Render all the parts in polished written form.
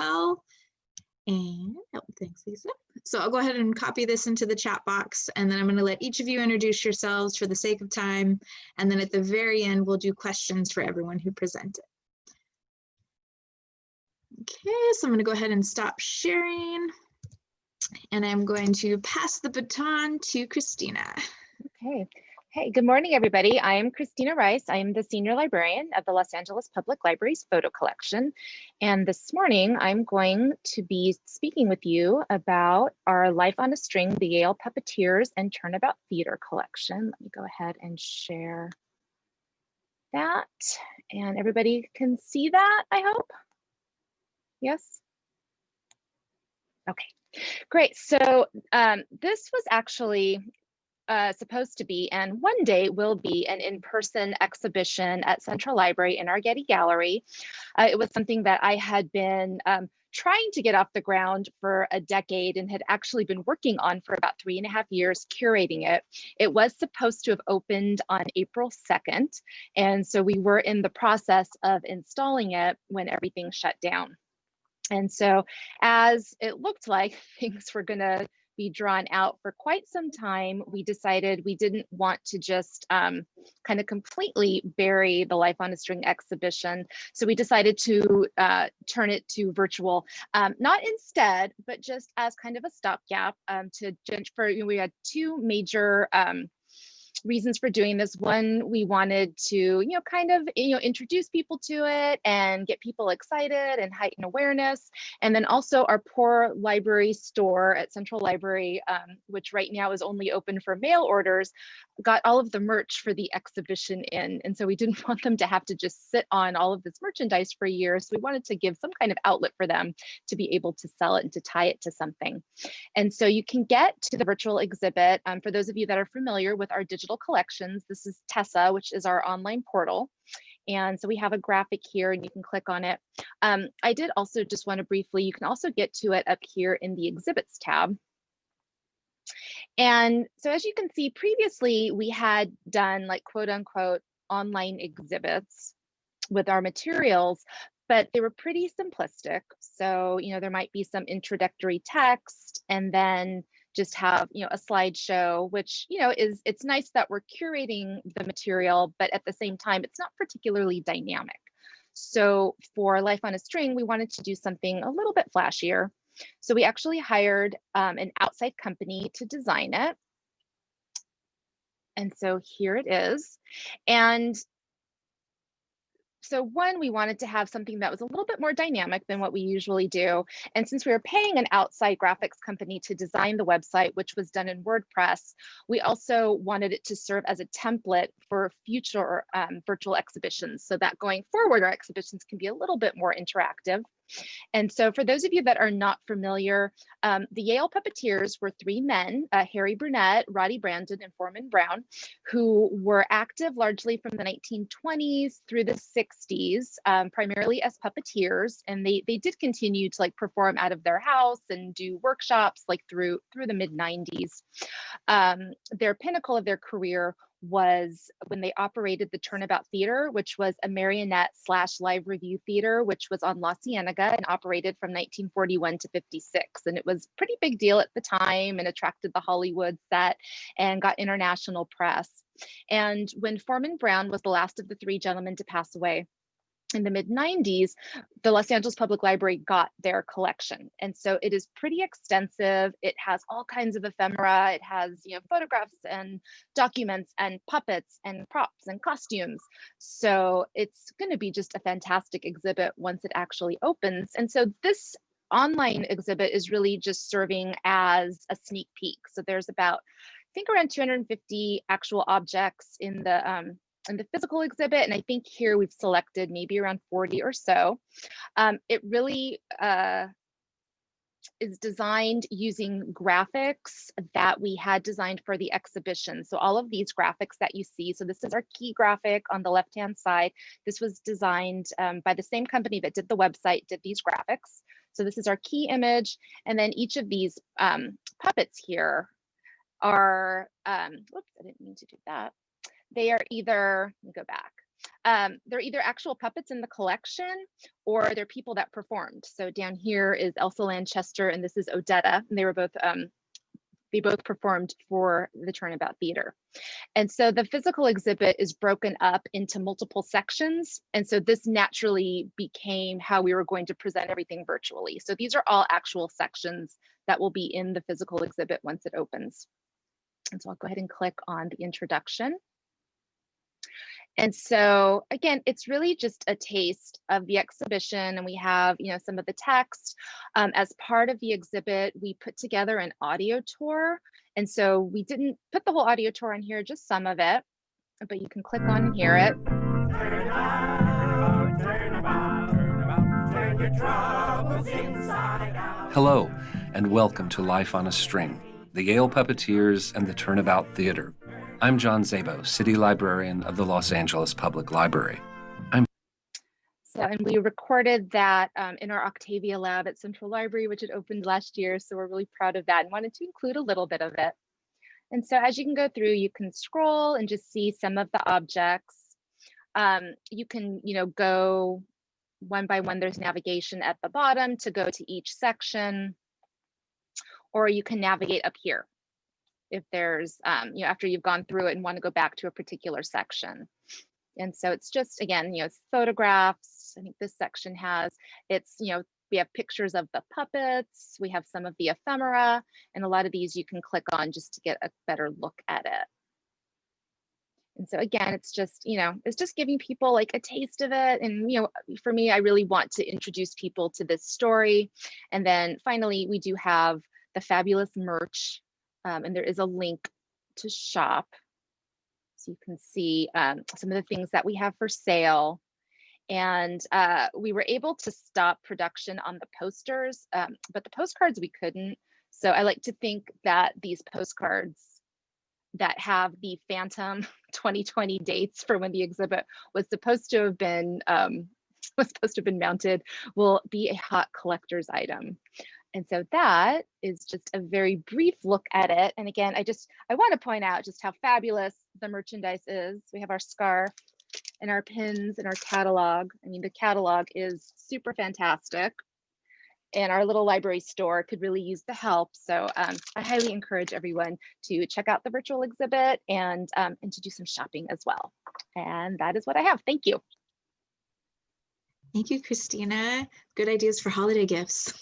well. And oh, thanks, Lisa. So I'll go ahead and copy this into the chat box, and then I'm going to let each of you introduce yourselves for the sake of time. And then at the very end, we'll do questions for everyone who presented. Okay, so I'm going to go ahead and stop sharing. And I'm going to pass the baton to Christina. Okay. Hey, good morning, everybody. I am Christina Rice. I am the Senior Librarian of the Los Angeles Public Library's photo collection. And this morning, I'm going to be speaking with you about our Life on a String, the Yale Puppeteers and Turnabout Theater collection. Let me go ahead and share that. And everybody can see that, I hope. Yes? Okay, great. So this was actually supposed to be, and one day will be, an in-person exhibition at Central Library in our Getty Gallery. It was something that I had been trying to get off the ground for a decade and had actually been working on for about 3.5 years, curating it. It was supposed to have opened on April 2nd. And so we were in the process of installing it when everything shut down. And so as it looked like things were going to be drawn out for quite some time, we decided we didn't want to just kind of completely bury the Life on a String exhibition. So we decided to turn it to virtual, not instead, but just as kind of a stopgap we had two major reasons for doing this. One, we wanted to, introduce people to it and get people excited and heighten awareness. And then also our poor library store at Central Library, which right now is only open for mail orders, got all of the merch for the exhibition in. And so we didn't want them to have to just sit on all of this merchandise for years. So we wanted to give some kind of outlet for them to be able to sell it and to tie it to something. And so you can get to the virtual exhibit. For those of you that are familiar with our digital collections, this is Tessa, which is our online portal. And so we have a graphic here and you can click on it. I did also just want to briefly, you can also get to it up here in the exhibits tab. And so as you can see, previously we had done like quote unquote online exhibits with our materials, but they were pretty simplistic. So, there might be some introductory text and then just have, a slideshow, which, it's nice that we're curating the material, but at the same time, it's not particularly dynamic. So for Life on a String, we wanted to do something a little bit flashier. So we actually hired an outside company to design it. And so here it is. And so one, we wanted to have something that was a little bit more dynamic than what we usually do. And since we were paying an outside graphics company to design the website, which was done in WordPress, we also wanted it to serve as a template for future virtual exhibitions, so that going forward, our exhibitions can be a little bit more interactive. And so for those of you that are not familiar, the Yale Puppeteers were three men, Harry Brunette, Roddy Brandon, and Foreman Brown, who were active largely from the 1920s through the 60s, primarily as puppeteers. And they did continue to perform out of their house and do workshops through the mid 90s. Their pinnacle of their career was when they operated the Turnabout Theater, which was a marionette / live review theater, which was on La Cienega and operated from 1941 to 56. And it was a pretty big deal at the time and attracted the Hollywood set and got international press. And when Foreman Brown was the last of the three gentlemen to pass away in the mid 90s, the Los Angeles Public Library got their collection. And so it is pretty extensive. It has all kinds of ephemera. It has, photographs and documents and puppets and props and costumes. So it's going to be just a fantastic exhibit once it actually opens. And so this online exhibit is really just serving as a sneak peek. So there's about, I think, around 250 actual objects in the physical exhibit. And I think here we've selected maybe around 40 or so. It really is designed using graphics that we had designed for the exhibition. So all of these graphics that you see, so this is our key graphic on the left-hand side. This was designed by the same company that did the website, did these graphics. So this is our key image. And then each of these puppets here are, whoops, I didn't mean to do that. They are either, let me go back. They're either actual puppets in the collection or they're people that performed. So down here is Elsa Lanchester and this is Odetta, and they both performed for the Turnabout Theater. And so the physical exhibit is broken up into multiple sections. And so this naturally became how we were going to present everything virtually. So these are all actual sections that will be in the physical exhibit once it opens. And so I'll go ahead and click on the introduction. And so again, it's really just a taste of the exhibition, and we have, some of the text. As part of the exhibit, we put together an audio tour. And so we didn't put the whole audio tour in here, just some of it, but you can click on and hear it. Turn about, turn about, turn about, turn your troubles inside out. Hello, and welcome to Life on a String, the Yale Puppeteers and the Turnabout Theater. I'm John Szabo, City Librarian of the Los Angeles Public Library. And we recorded that in our Octavia lab at Central Library, which had opened last year. So we're really proud of that and wanted to include a little bit of it. And so as you can go through, you can scroll and just see some of the objects. You can, go one by one. There's navigation at the bottom to go to each section, or you can navigate up here if there's, after you've gone through it and want to go back to a particular section. And so it's just, again, it's photographs. I think this section has, we have pictures of the puppets. We have some of the ephemera, and a lot of these you can click on just to get a better look at it. And so again, it's just, it's just giving people like a taste of it. And, for me, I really want to introduce people to this story. And then finally, we do have the fabulous merch. And there is a link to shop. So you can see some of the things that we have for sale. And we were able to stop production on the posters, but the postcards we couldn't. So I like to think that these postcards that have the phantom 2020 dates for when the exhibit was supposed to have been mounted will be a hot collector's item. And so that is just a very brief look at it. And again, I want to point out just how fabulous the merchandise is. We have our scarf and our pins and our catalog. I mean, the catalog is super fantastic. And our little library store could really use the help. So I highly encourage everyone to check out the virtual exhibit and to do some shopping as well. And that is what I have. Thank you. Thank you, Christina. Good ideas for holiday gifts.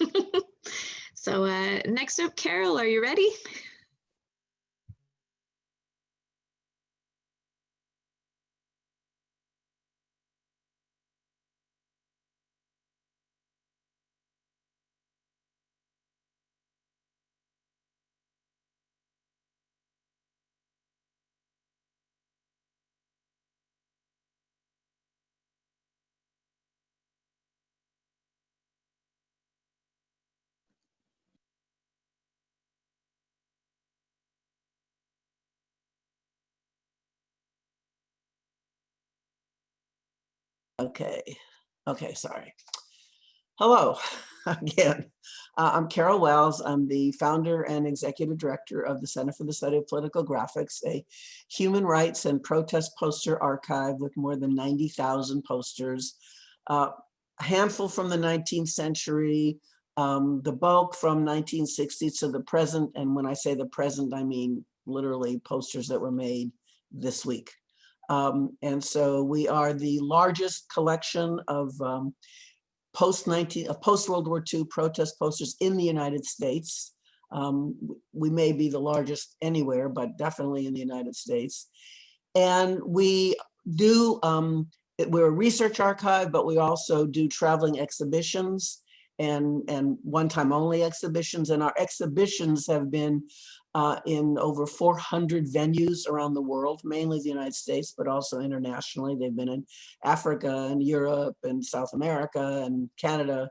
So next up, Carol, are you ready? Okay, sorry. Hello again. I'm Carol Wells. I'm the founder and executive director of the Center for the Study of Political Graphics, a human rights and protest poster archive with more than 90,000 posters, a handful from the 19th century, the bulk from 1960s to the present. And when I say the present, I mean literally posters that were made this week. And so we are the largest collection of post-World War II protest posters in the United States. We may be the largest anywhere, but definitely in the United States. And we do, we're a research archive, but we also do traveling exhibitions and one-time only exhibitions. And our exhibitions have been in over 400 venues around the world, mainly the United States, but also internationally. They've been in Africa and Europe and South America and Canada,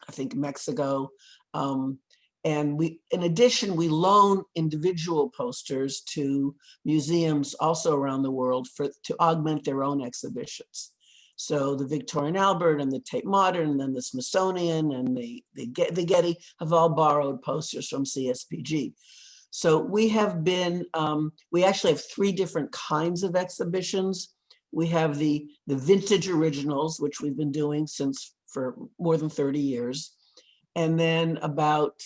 I think Mexico. And we, in addition, we loan individual posters to museums also around the world to augment their own exhibitions. So the Victorian Albert and the Tate Modern and the Smithsonian and the Getty have all borrowed posters from CSPG. So we have been, we actually have 3 different kinds of exhibitions. We have the vintage originals, which we've been doing for more than 30 years. And then about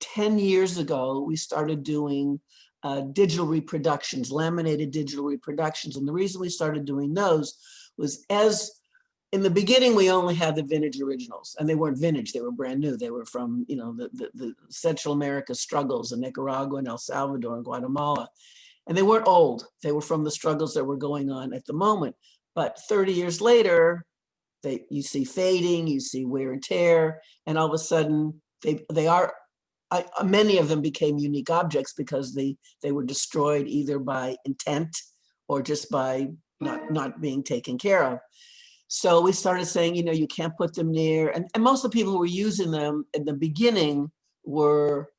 10 years ago, we started doing digital reproductions, laminated digital reproductions. And the reason we started doing those was, as in the beginning, we only had the vintage originals, and they weren't vintage, they were brand new. They were from, you know, the Central America struggles in Nicaragua and El Salvador and Guatemala. And they weren't old. They were from the struggles that were going on at the moment. But 30 years later, you see fading, you see wear and tear, and all of a sudden many of them became unique objects because they were destroyed either by intent or just by not being taken care of. So we started saying, you know, you can't put them near, and most of the people who were using them in the beginning were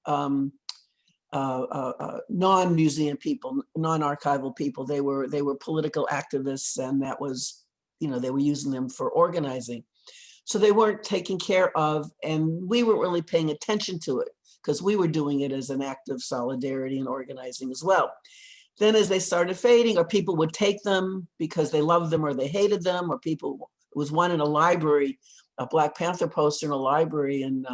non-museum people, non-archival people. They were political activists, and that was, you know, they were using them for organizing. So they weren't taken care of, and we weren't really paying attention to it because we were doing it as an act of solidarity and organizing as well. Then as they started fading, or people would take them because they loved them or they hated them, or people, it was one in a library, a Black Panther poster in a library in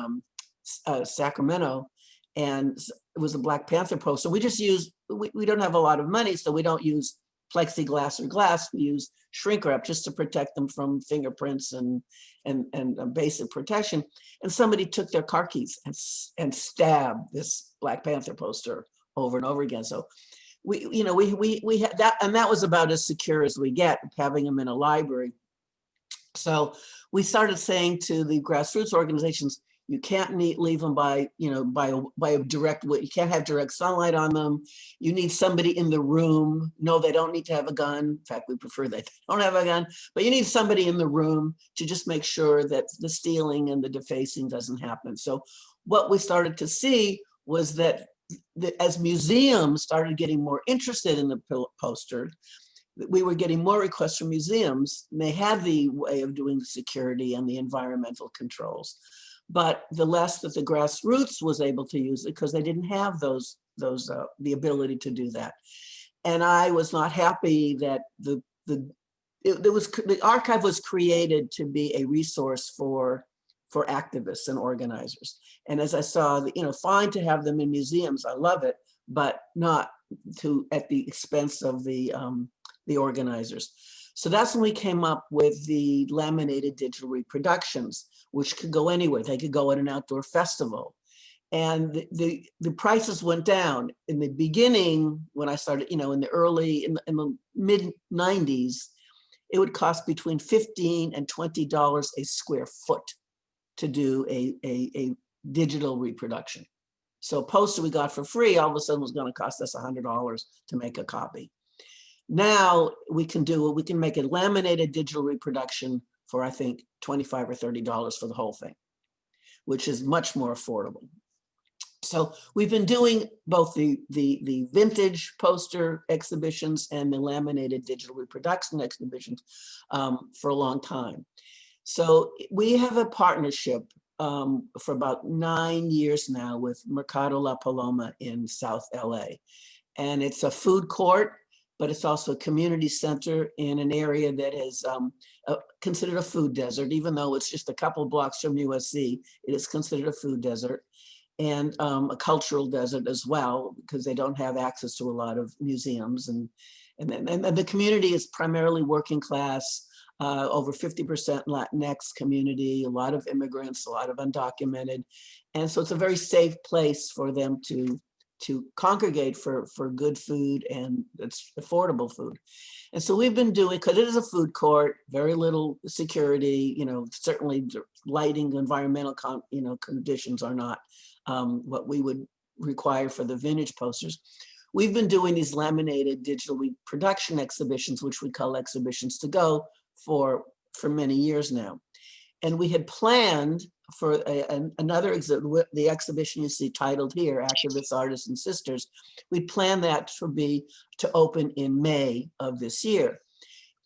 Sacramento, and it was a Black Panther poster. We just use, we don't have a lot of money, so we don't use plexiglass or glass. We use shrink wrap just to protect them from fingerprints and basic protection. And somebody took their car keys and stabbed this Black Panther poster over and over again. So we had that, and that was about as secure as we get, having them in a library. So we started saying to the grassroots organizations, you can't leave them by a direct way. You can't have direct sunlight on them. You need somebody in the room. No, they don't need to have a gun. In fact, we prefer that they don't have a gun, but you need somebody in the room to just make sure that the stealing and the defacing doesn't happen. So what we started to see was that as museums started getting more interested in the poster, we were getting more requests from museums, and they had the way of doing the security and the environmental controls. But the less that the grassroots was able to use it, because they didn't have the ability to do that. And I was not happy that the archive was created to be a resource for activists and organizers. And as I saw, fine to have them in museums, I love it, but not at the expense of the organizers. So that's when we came up with the laminated digital reproductions, which could go anywhere. They could go at an outdoor festival. And the prices went down. In the beginning, when I started, in the mid 90s, it would cost between $15 and $20 a square foot to do a digital reproduction. So a poster we got for free, all of a sudden was going to cost us $100 to make a copy. Now we can make a laminated digital reproduction for, I think, $25 or $30 for the whole thing, which is much more affordable. So we've been doing both the vintage poster exhibitions and the laminated digital reproduction exhibitions for a long time. So we have a partnership for about 9 years now with Mercado La Paloma in South LA. And it's a food court, but it's also a community center in an area that is considered a food desert. Even though it's just a couple blocks from USC, it is considered a food desert, and a cultural desert as well, because they don't have access to a lot of museums. And the community is primarily working class, over 50% Latinx community, a lot of immigrants, a lot of undocumented. And so it's a very safe place for them to congregate for good food, and it's affordable food. And so we've been doing, because it is a food court, very little security, certainly lighting, environmental conditions are not what we would require for the vintage posters. We've been doing these laminated digital reproduction exhibitions, which we call exhibitions to go, for many years now. And we had planned for another exhibit, the exhibition you see titled here, Activists, Artists, and Sisters. We planned that to open in May of this year.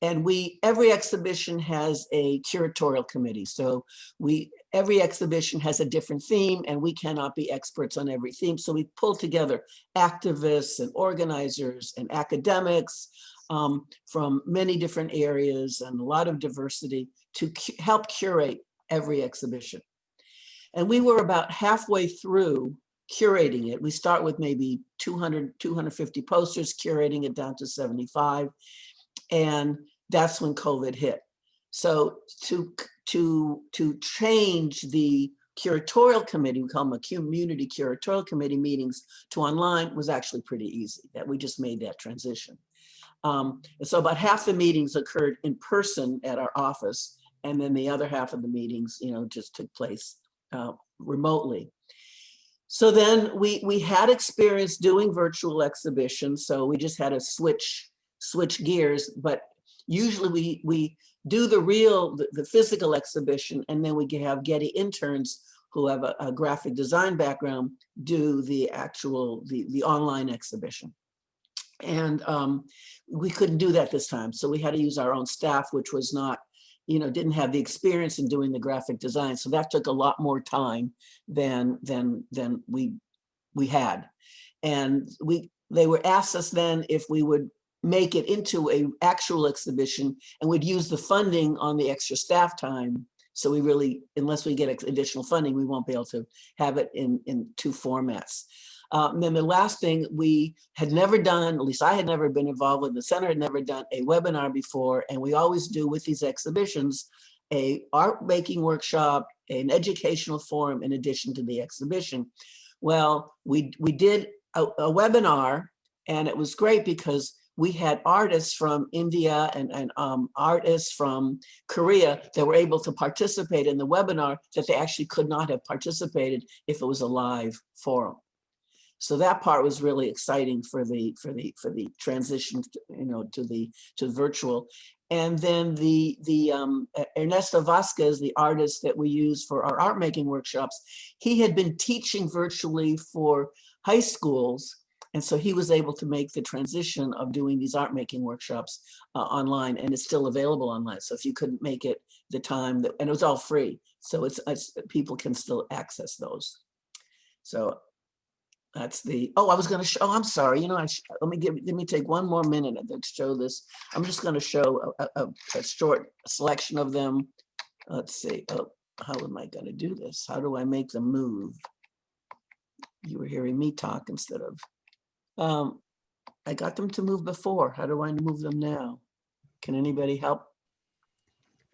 And every exhibition has a curatorial committee. So every exhibition has a different theme, and we cannot be experts on every theme. So we pull together activists and organizers and academics, from many different areas and a lot of diversity to help curate every exhibition. And we were about halfway through curating it. We start with maybe 200, 250 posters, curating it down to 75. And that's when COVID hit. So to change the curatorial committee, we call them a community curatorial committee meetings, to online was actually pretty easy. That we just made that transition. And so about half the meetings occurred in person at our office, and then the other half of the meetings, just took place remotely. So then we had experience doing virtual exhibitions, so we just had to switch gears. But usually we do the physical exhibition, and then we have Getty interns who have a graphic design background do the actual the online exhibition. And we couldn't do that this time, so we had to use our own staff, which was not, didn't have the experience in doing the graphic design. So that took a lot more time than we had. And they were asked us then if we would make it into an actual exhibition, and we'd use the funding on the extra staff time. So we really, unless we get additional funding, we won't be able to have it in two formats. And then the last thing, we had never done, at least I had never been involved with, the center had never done a webinar before, and we always do with these exhibitions a art making workshop, an educational forum in addition to the exhibition. Well, we did a webinar, and it was great because we had artists from India and artists from Korea that were able to participate in the webinar that they actually could not have participated if it was a live forum. So that part was really exciting for the transition, to virtual. And then the Ernesto Vasquez, the artist that we use for our art making workshops, he had been teaching virtually for high schools. And so he was able to make the transition of doing these art making workshops online, and it's still available online. So if you couldn't make it the time that, and it was all free, so it's people can still access those. So that's the, I was going to show, I'm sorry, let me take one more minute to show this. I'm just going to show a short selection of them. Let's see, how am I going to do this? How do I make them move? You were hearing me talk instead of, I got them to move before. How do I move them now? Can anybody help?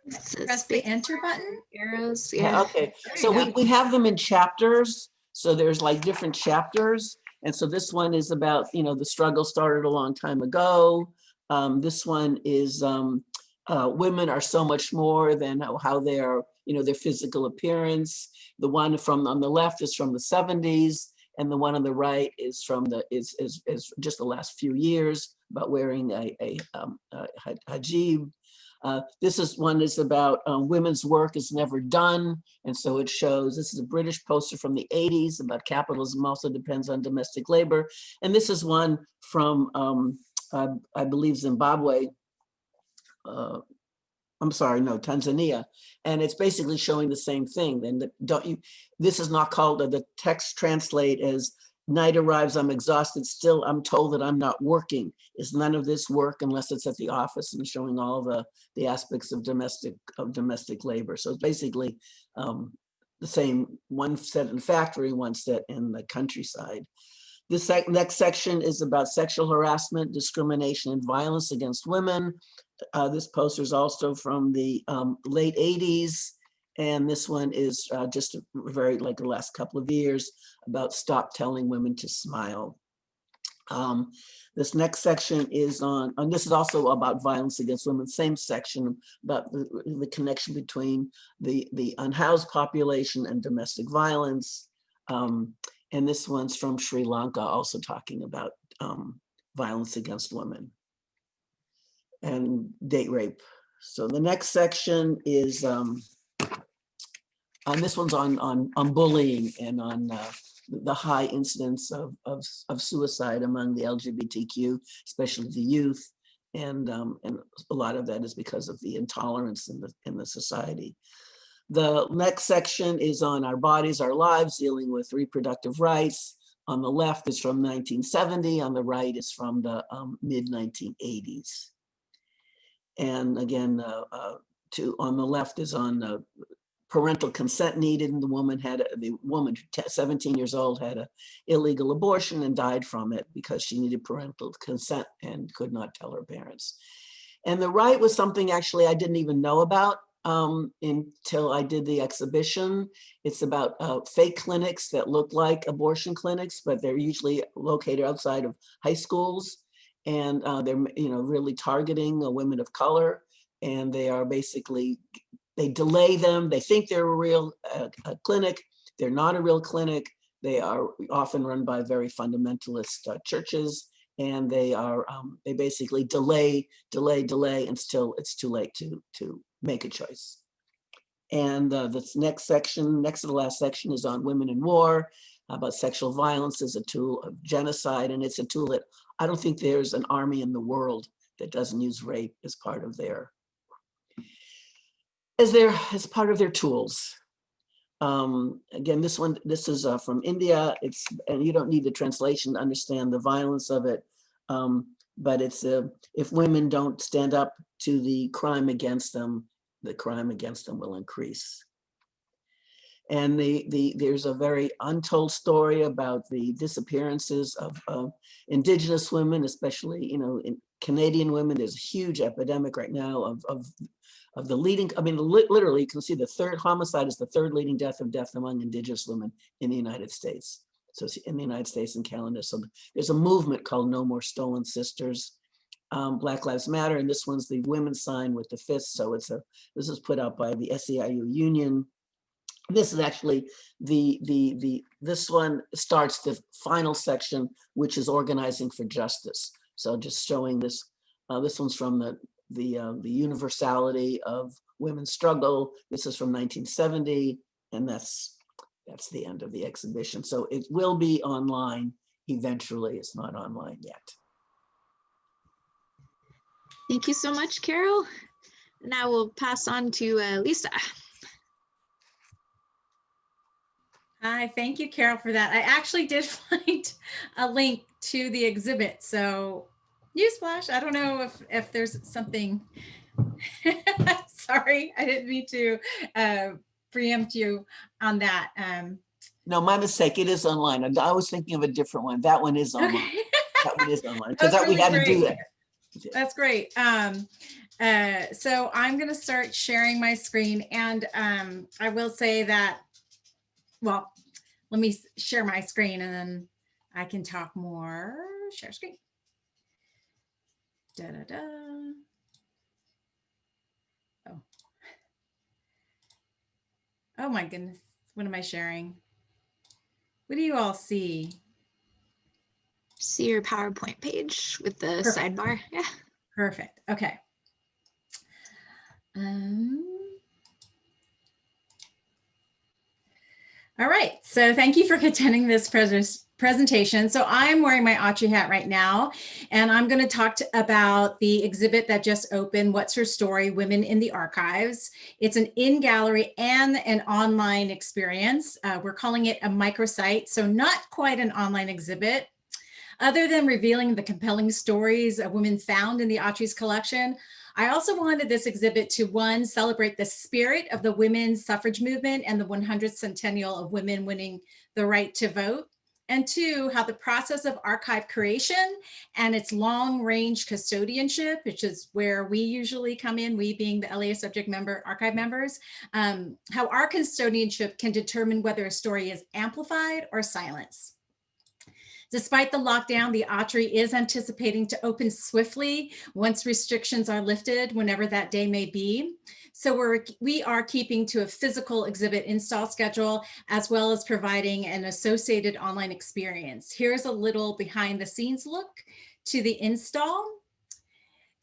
Press the enter button. Arrows. Yeah. Okay. So we have them in chapters. So there's like different chapters. And so this one is about, the struggle started a long time ago. This one is women are so much more than how they are, their physical appearance. The one on the left is from the 70s. And the one on the right is from is just the last few years, about wearing a hijab. This one is about women's work is never done. And so it shows, this is a British poster from the 80s about capitalism also depends on domestic labor. And this is one from, I believe, Zimbabwe. I'm sorry, no, Tanzania. And it's basically showing the same thing. And this is not called, the text translate as night arrives, I'm exhausted, still I'm told that I'm not working. Is none of this work unless it's at the office, and showing all the aspects of domestic labor. So it's basically the same, one set in factory, one set in the countryside. This next section is about sexual harassment, discrimination, and violence against women. This poster is also from the late 80s. And this one is just very, like the last couple of years, about stop telling women to smile. This next section is and this is also about violence against women, same section, about the connection between the unhoused population and domestic violence. And this one's from Sri Lanka, also talking about violence against women and date rape. So the next section is, this one's on bullying and on the high incidence of suicide among the LGBTQ, especially the youth. And a lot of that is because of the intolerance in the society. The next section is on our bodies, our lives, dealing with reproductive rights. on the left is from 1970, on the right is from the mid-1980s. And again, on the left is on parental consent needed, and the woman 17 years old had an illegal abortion and died from it because she needed parental consent and could not tell her parents. And the right was something actually I didn't even know about until I did the exhibition. It's about fake clinics that look like abortion clinics, but they're usually located outside of high schools, and they're really targeting women of color, and they are basically, they delay them. They think they're a real clinic. They're not a real clinic. They are often run by very fundamentalist churches, and they basically delay until it's too late to make a choice. And this next to the last section is on women in war, about sexual violence as a tool of genocide, and it's a tool that I don't think there's an army in the world that doesn't use rape as part of their part of their tools. Again, this is from India. And you don't need the translation to understand the violence of it. But it's if women don't stand up to the crime against them will increase. And there's a very untold story about the disappearances of Indigenous women, especially in Canadian women. There's a huge epidemic right now of the leading, literally you can see the third homicide is the third leading death among Indigenous women in the United States. So it's in the United States and Canada. So there's a movement called No More Stolen Sisters, Black Lives Matter, and this one's the women's sign with the fist. So this is put out by the SEIU union. This is actually this one starts the final section, which is organizing for justice. So just showing this, this one's from the universality of women's struggle. This is from 1970, and that's the end of the exhibition. So it will be online eventually. It's not online yet. Thank you so much, Carol. Now we'll pass on to Lisa. Hi, thank you, Carol, for that. I actually did find a link to the exhibit. So newsflash, I don't know if there's something, sorry, I didn't mean to preempt you on that. No, my mistake, it is online. I was thinking of a different one. That one is online. Okay. That one is online, because That's we really had to do great. that. That's great. So I'm going to start sharing my screen, and I will say that, well, let me share my screen and then I can talk more. Share screen. Da, da, da. Oh. Oh my goodness. What am I sharing? What do you all see? See your PowerPoint page with the Perfect. sidebar. Yeah. Perfect. Okay. All right. So thank you for attending this presentation. So I'm wearing my Autry hat right now, and I'm going to talk about the exhibit that just opened, What's Her Story? Women in the Archives. It's an in-gallery and an online experience. We're calling it a microsite, so not quite an online exhibit. Other than revealing the compelling stories of women found in the Autry's collection, I also wanted this exhibit to, one, celebrate the spirit of the women's suffrage movement and the 100th centennial of women winning the right to vote, and two, how the process of archive creation and its long-range custodianship, which is where we usually come in, we being the LEA subject member archive members, how our custodianship can determine whether a story is amplified or silenced. Despite the lockdown, the Autry is anticipating to open swiftly once restrictions are lifted, whenever that day may be. So we are keeping to a physical exhibit install schedule, as well as providing an associated online experience. Here's a little behind the scenes look to the install.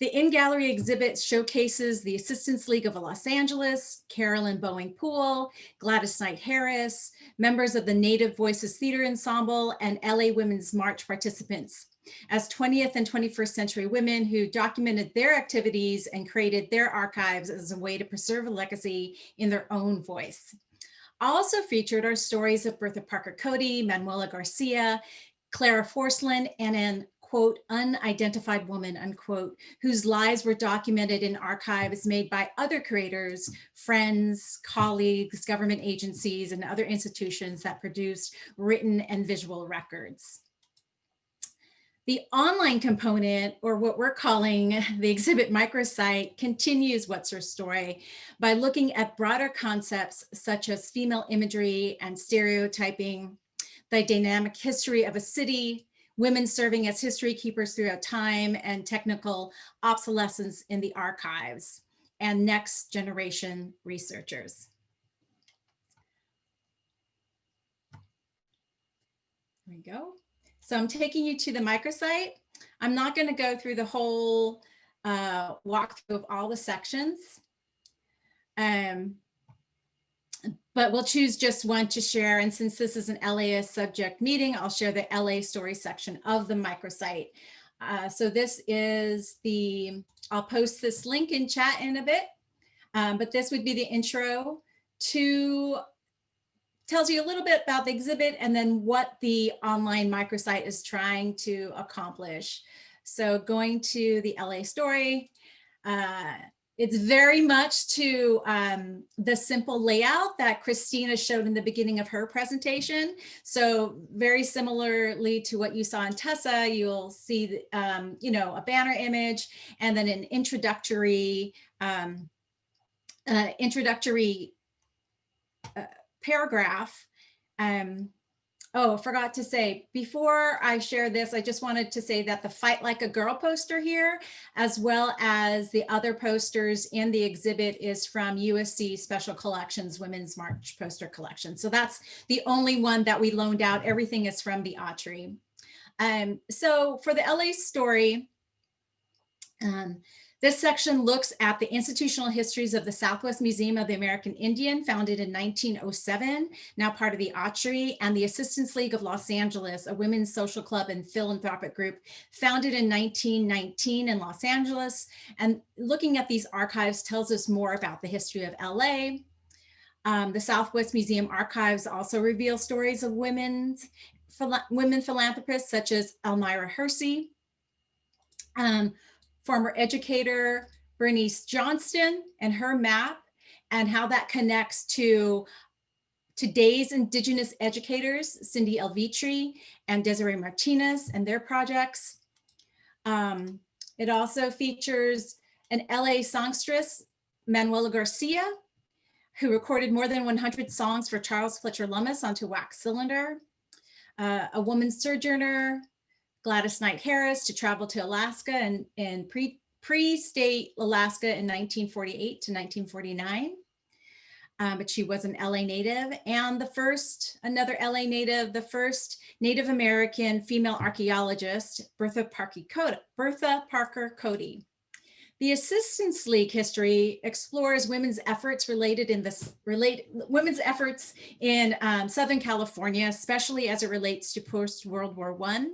The in-gallery exhibit showcases the Assistance League of Los Angeles, Carolyn Boeing Poole, Gladys Knight Harris, members of the Native Voices Theater Ensemble, and LA Women's March participants, as 20th and 21st century women who documented their activities and created their archives as a way to preserve a legacy in their own voice. Also featured are stories of Bertha Parker Cody, Manuela Garcia, Clara Forslund, and an quote, unidentified woman, unquote, whose lives were documented in archives made by other creators, friends, colleagues, government agencies, and other institutions that produced written and visual records. The online component, or what we're calling the exhibit microsite, continues What's Her Story by looking at broader concepts such as female imagery and stereotyping, the dynamic history of a city, women serving as history keepers throughout time, and technical obsolescence in the archives, and next generation researchers. There we go. So I'm taking you to the microsite. I'm not going to go through the whole walkthrough of all the sections, but we'll choose just one to share. And since this is an LAist subject meeting, I'll share the LA story section of the microsite. So this is I'll post this link in chat in a bit, but this would be the intro to, tells you a little bit about the exhibit and then what the online microsite is trying to accomplish. So going to the LA story, it's very much to the simple layout that Christina showed in the beginning of her presentation. So very similarly to what you saw in Tessa, you'll see, a banner image and then an introductory paragraph. Oh, I forgot to say, before I share this, I just wanted to say that the Fight Like a Girl poster here, as well as the other posters in the exhibit, is from USC Special Collections Women's March poster collection. So that's the only one that we loaned out. Everything is from the Autry. So for the LA story, this section looks at the institutional histories of the Southwest Museum of the American Indian, founded in 1907, now part of the Autry, and the Assistance League of Los Angeles, a women's social club and philanthropic group founded in 1919 in Los Angeles. And looking at these archives tells us more about the history of LA. The Southwest Museum archives also reveal stories of women philanthropists such as Elmira Hersey, former educator Bernice Johnston and her map, and how that connects to today's Indigenous educators, Cindy Elvitri and Desiree Martinez and their projects. It also features an LA songstress, Manuela Garcia, who recorded more than 100 songs for Charles Fletcher Lummis onto wax cylinder. A woman sojourner, Gladys Knight Harris, to travel to Alaska and pre-state Alaska in 1948 to 1949. But she was an LA native, and another LA native, the first Native American female archaeologist, Bertha Parker Cody. The Assistance League history explores women's efforts in Southern California, especially as it relates to post-World War I.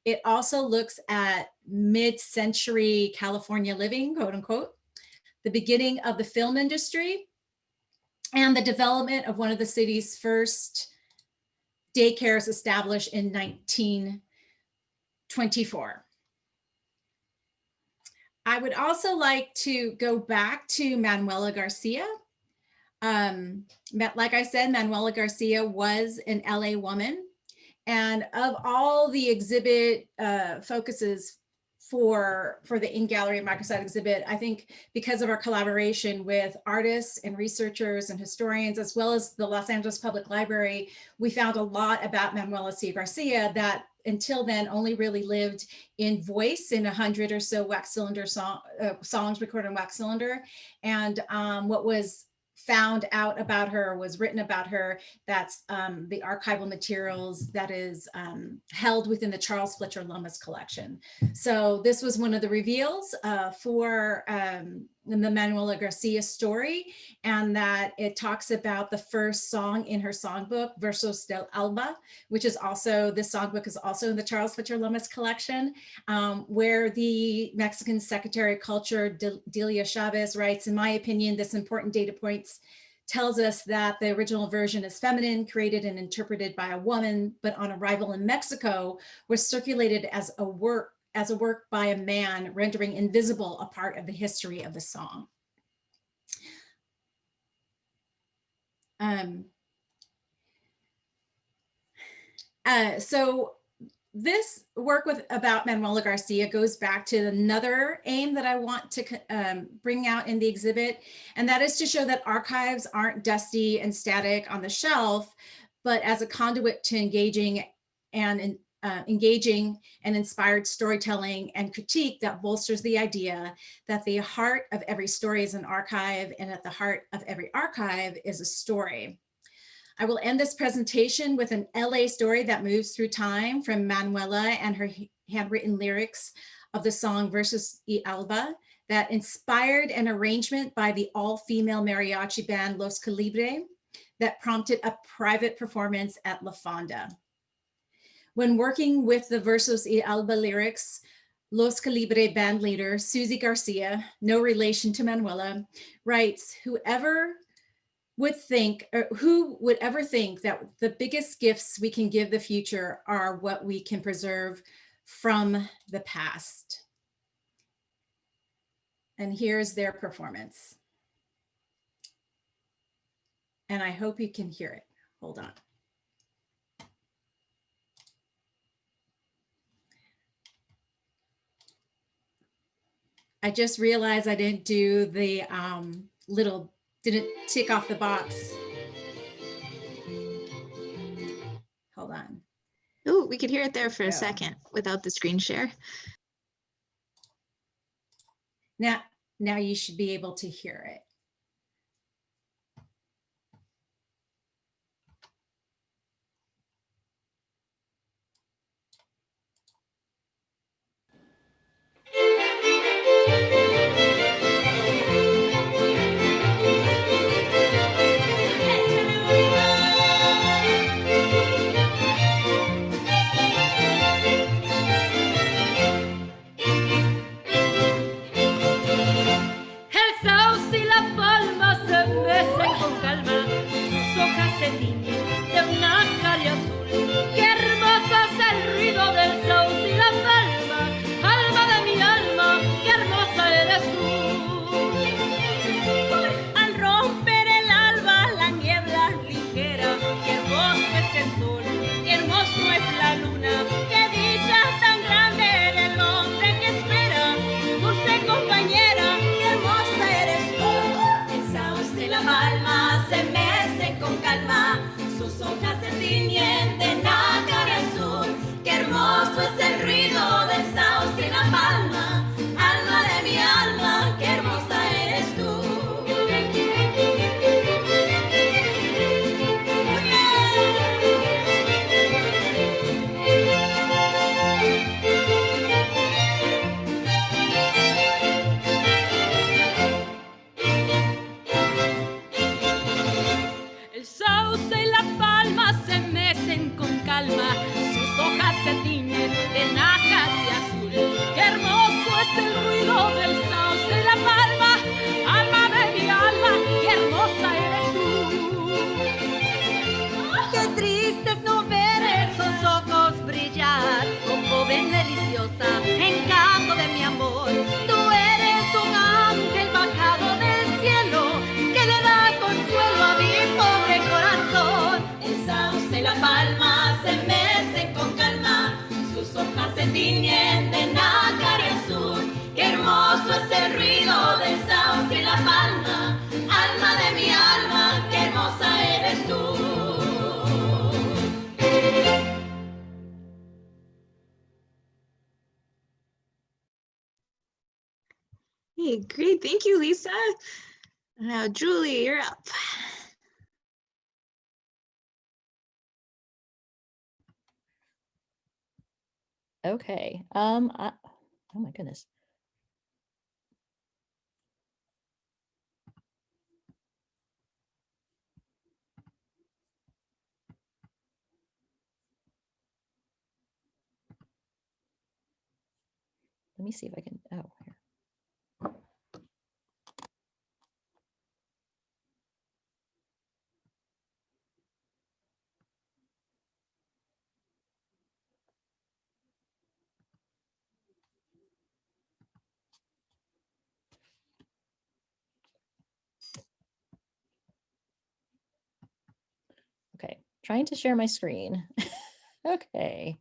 It also looks at mid-century California living, quote unquote, the beginning of the film industry, and the development of one of the city's first daycares established in 1924. I would also like to go back to Manuela Garcia. Like I said, Manuela Garcia was an LA woman. And of all the exhibit focuses for the in-gallery microsite exhibit, I think because of our collaboration with artists and researchers and historians, as well as the Los Angeles Public Library, we found a lot about Manuela C. Garcia that until then only really lived in voice in 100 or so wax cylinder songs recorded on wax cylinder. And what was found out about her, was written about her, that's the archival materials that is held within the Charles Fletcher Lummis collection. So this was one of the reveals for the Manuela Garcia story, and that it talks about the first song in her songbook, Versos del Alba, which is also, this songbook is also in the Charles Fletcher Lummis collection, where the Mexican Secretary of Culture, Delia Chavez, writes, in my opinion, this important data points tells us that the original version is feminine, created and interpreted by a woman, but on arrival in Mexico was circulated as a work by a man, rendering invisible a part of the history of the song. So this work about Manuela Garcia goes back to another aim that I want to bring out in the exhibit, and that is to show that archives aren't dusty and static on the shelf, but as a conduit to engaging and inspired storytelling and critique that bolsters the idea that the heart of every story is an archive, and at the heart of every archive is a story. I will end this presentation with an LA story that moves through time from Manuela and her handwritten lyrics of the song Versos y Alba that inspired an arrangement by the all-female mariachi band Los Calibre that prompted a private performance at La Fonda. When working with the Versos y Alba lyrics, Los Calibre band leader Susie Garcia, no relation to Manuela, writes, who would ever think that the biggest gifts we can give the future are what we can preserve from the past. And here's their performance. And I hope you can hear it. Hold on. I just realized I didn't do the didn't tick off the box. Hold on. Oh, we could hear it there for a second without the screen share. Now you should be able to hear it. Hey, great. Thank you, Lisa. Now, Julie, you're up. Okay. Oh my goodness. Let me see if I can, oh, here. trying to share my screen. Okay,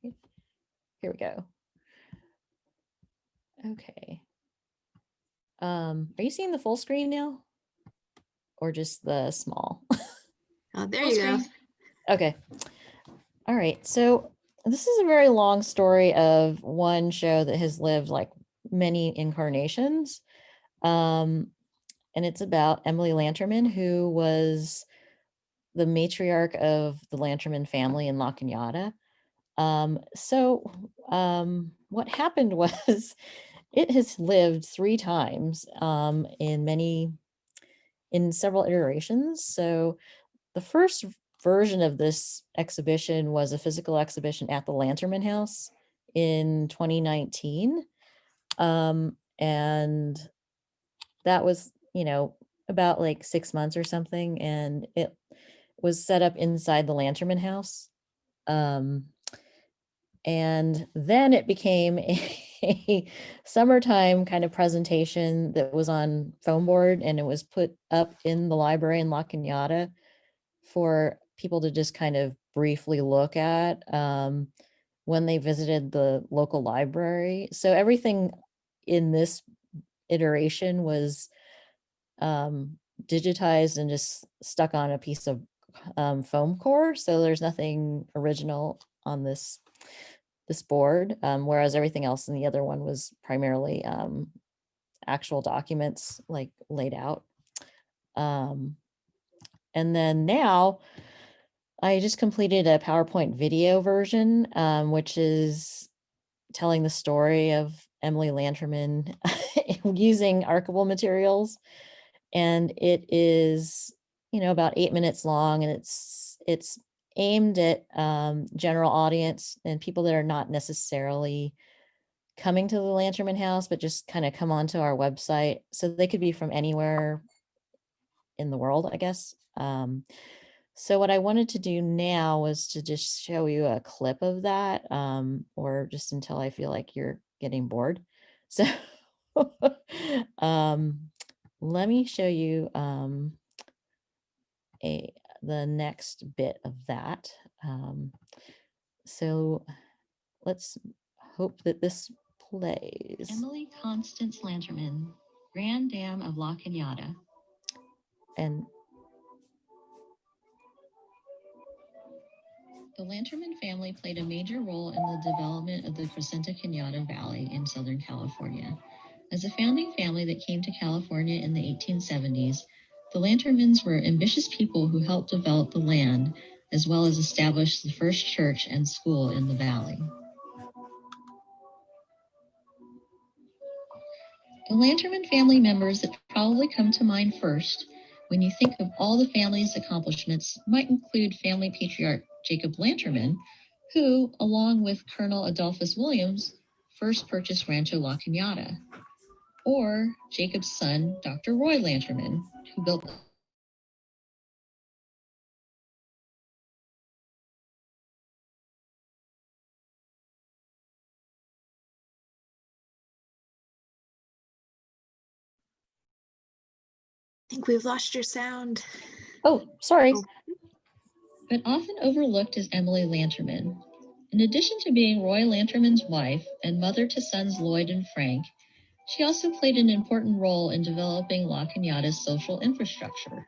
here we go. Okay. Are you seeing the full screen now? Or just the small? Oh, there Full you go. screen. Okay. All right. So this is a very long story of one show that has lived like many incarnations. And it's about Emily Lanterman, who was the matriarch of the Lanterman family in La Cañada. What happened was it has lived 3 times in several iterations. So the first version of this exhibition was a physical exhibition at the Lanterman House in 2019. And that was, about like 6 months or something. And it was set up inside the Lanterman House. And then it became a summertime kind of presentation that was on foam board, and it was put up in the library in La Cañada for people to just kind of briefly look at when they visited the local library. So everything in this iteration was digitized and just stuck on a piece of foam core. So there's nothing original on this board, whereas everything else in the other one was primarily actual documents like laid out. And then now I just completed a PowerPoint video version, which is telling the story of Emily Lanterman using archival materials. And it is, about 8 minutes long, and it's aimed at general audience and people that are not necessarily coming to the Lanterman House, but just kind of come onto our website. So they could be from anywhere in the world, I guess. So what I wanted to do now was to just show you a clip of that, or just until I feel like you're getting bored. So let me show you the next bit of that. So let's hope that this plays. Emily Constance Lanterman, Grand Dame of La Cañada. And the Lanterman family played a major role in the development of the Crescenta Cañada Valley in Southern California. As a founding family that came to California in the 1870s, the Lantermans were ambitious people who helped develop the land, as well as establish the first church and school in the valley. The Lanterman family members that probably come to mind first when you think of all the family's accomplishments might include family patriarch Jacob Lanterman, who, along with Colonel Adolphus Williams, first purchased Rancho La Cañada, or Jacob's son, Dr. Roy Lanterman, who built I think we've lost your sound. Oh, sorry. Oh. But often overlooked is Emily Lanterman. In addition to being Roy Lanterman's wife and mother to sons Lloyd and Frank, she also played an important role in developing La Cañada's social infrastructure.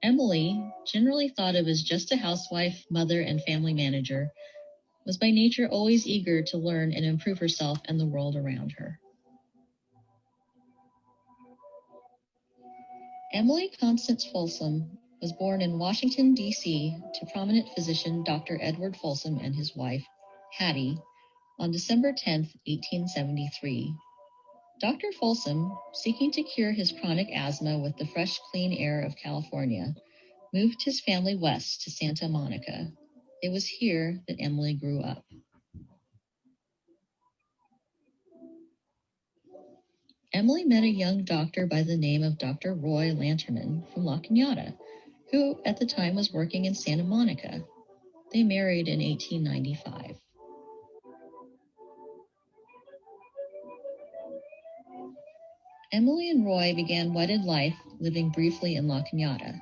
Emily, generally thought of as just a housewife, mother, and family manager, was by nature always eager to learn and improve herself and the world around her. Emily Constance Folsom was born in Washington, D.C. to prominent physician Dr. Edward Folsom and his wife, Hattie, on December 10, 1873. Dr. Folsom, seeking to cure his chronic asthma with the fresh, clean air of California, moved his family west to Santa Monica. It was here that Emily grew up. Emily met a young doctor by the name of Dr. Roy Lanterman from La Cañada, who at the time was working in Santa Monica. They married in 1895. Emily and Roy began wedded life living briefly in La Cañada.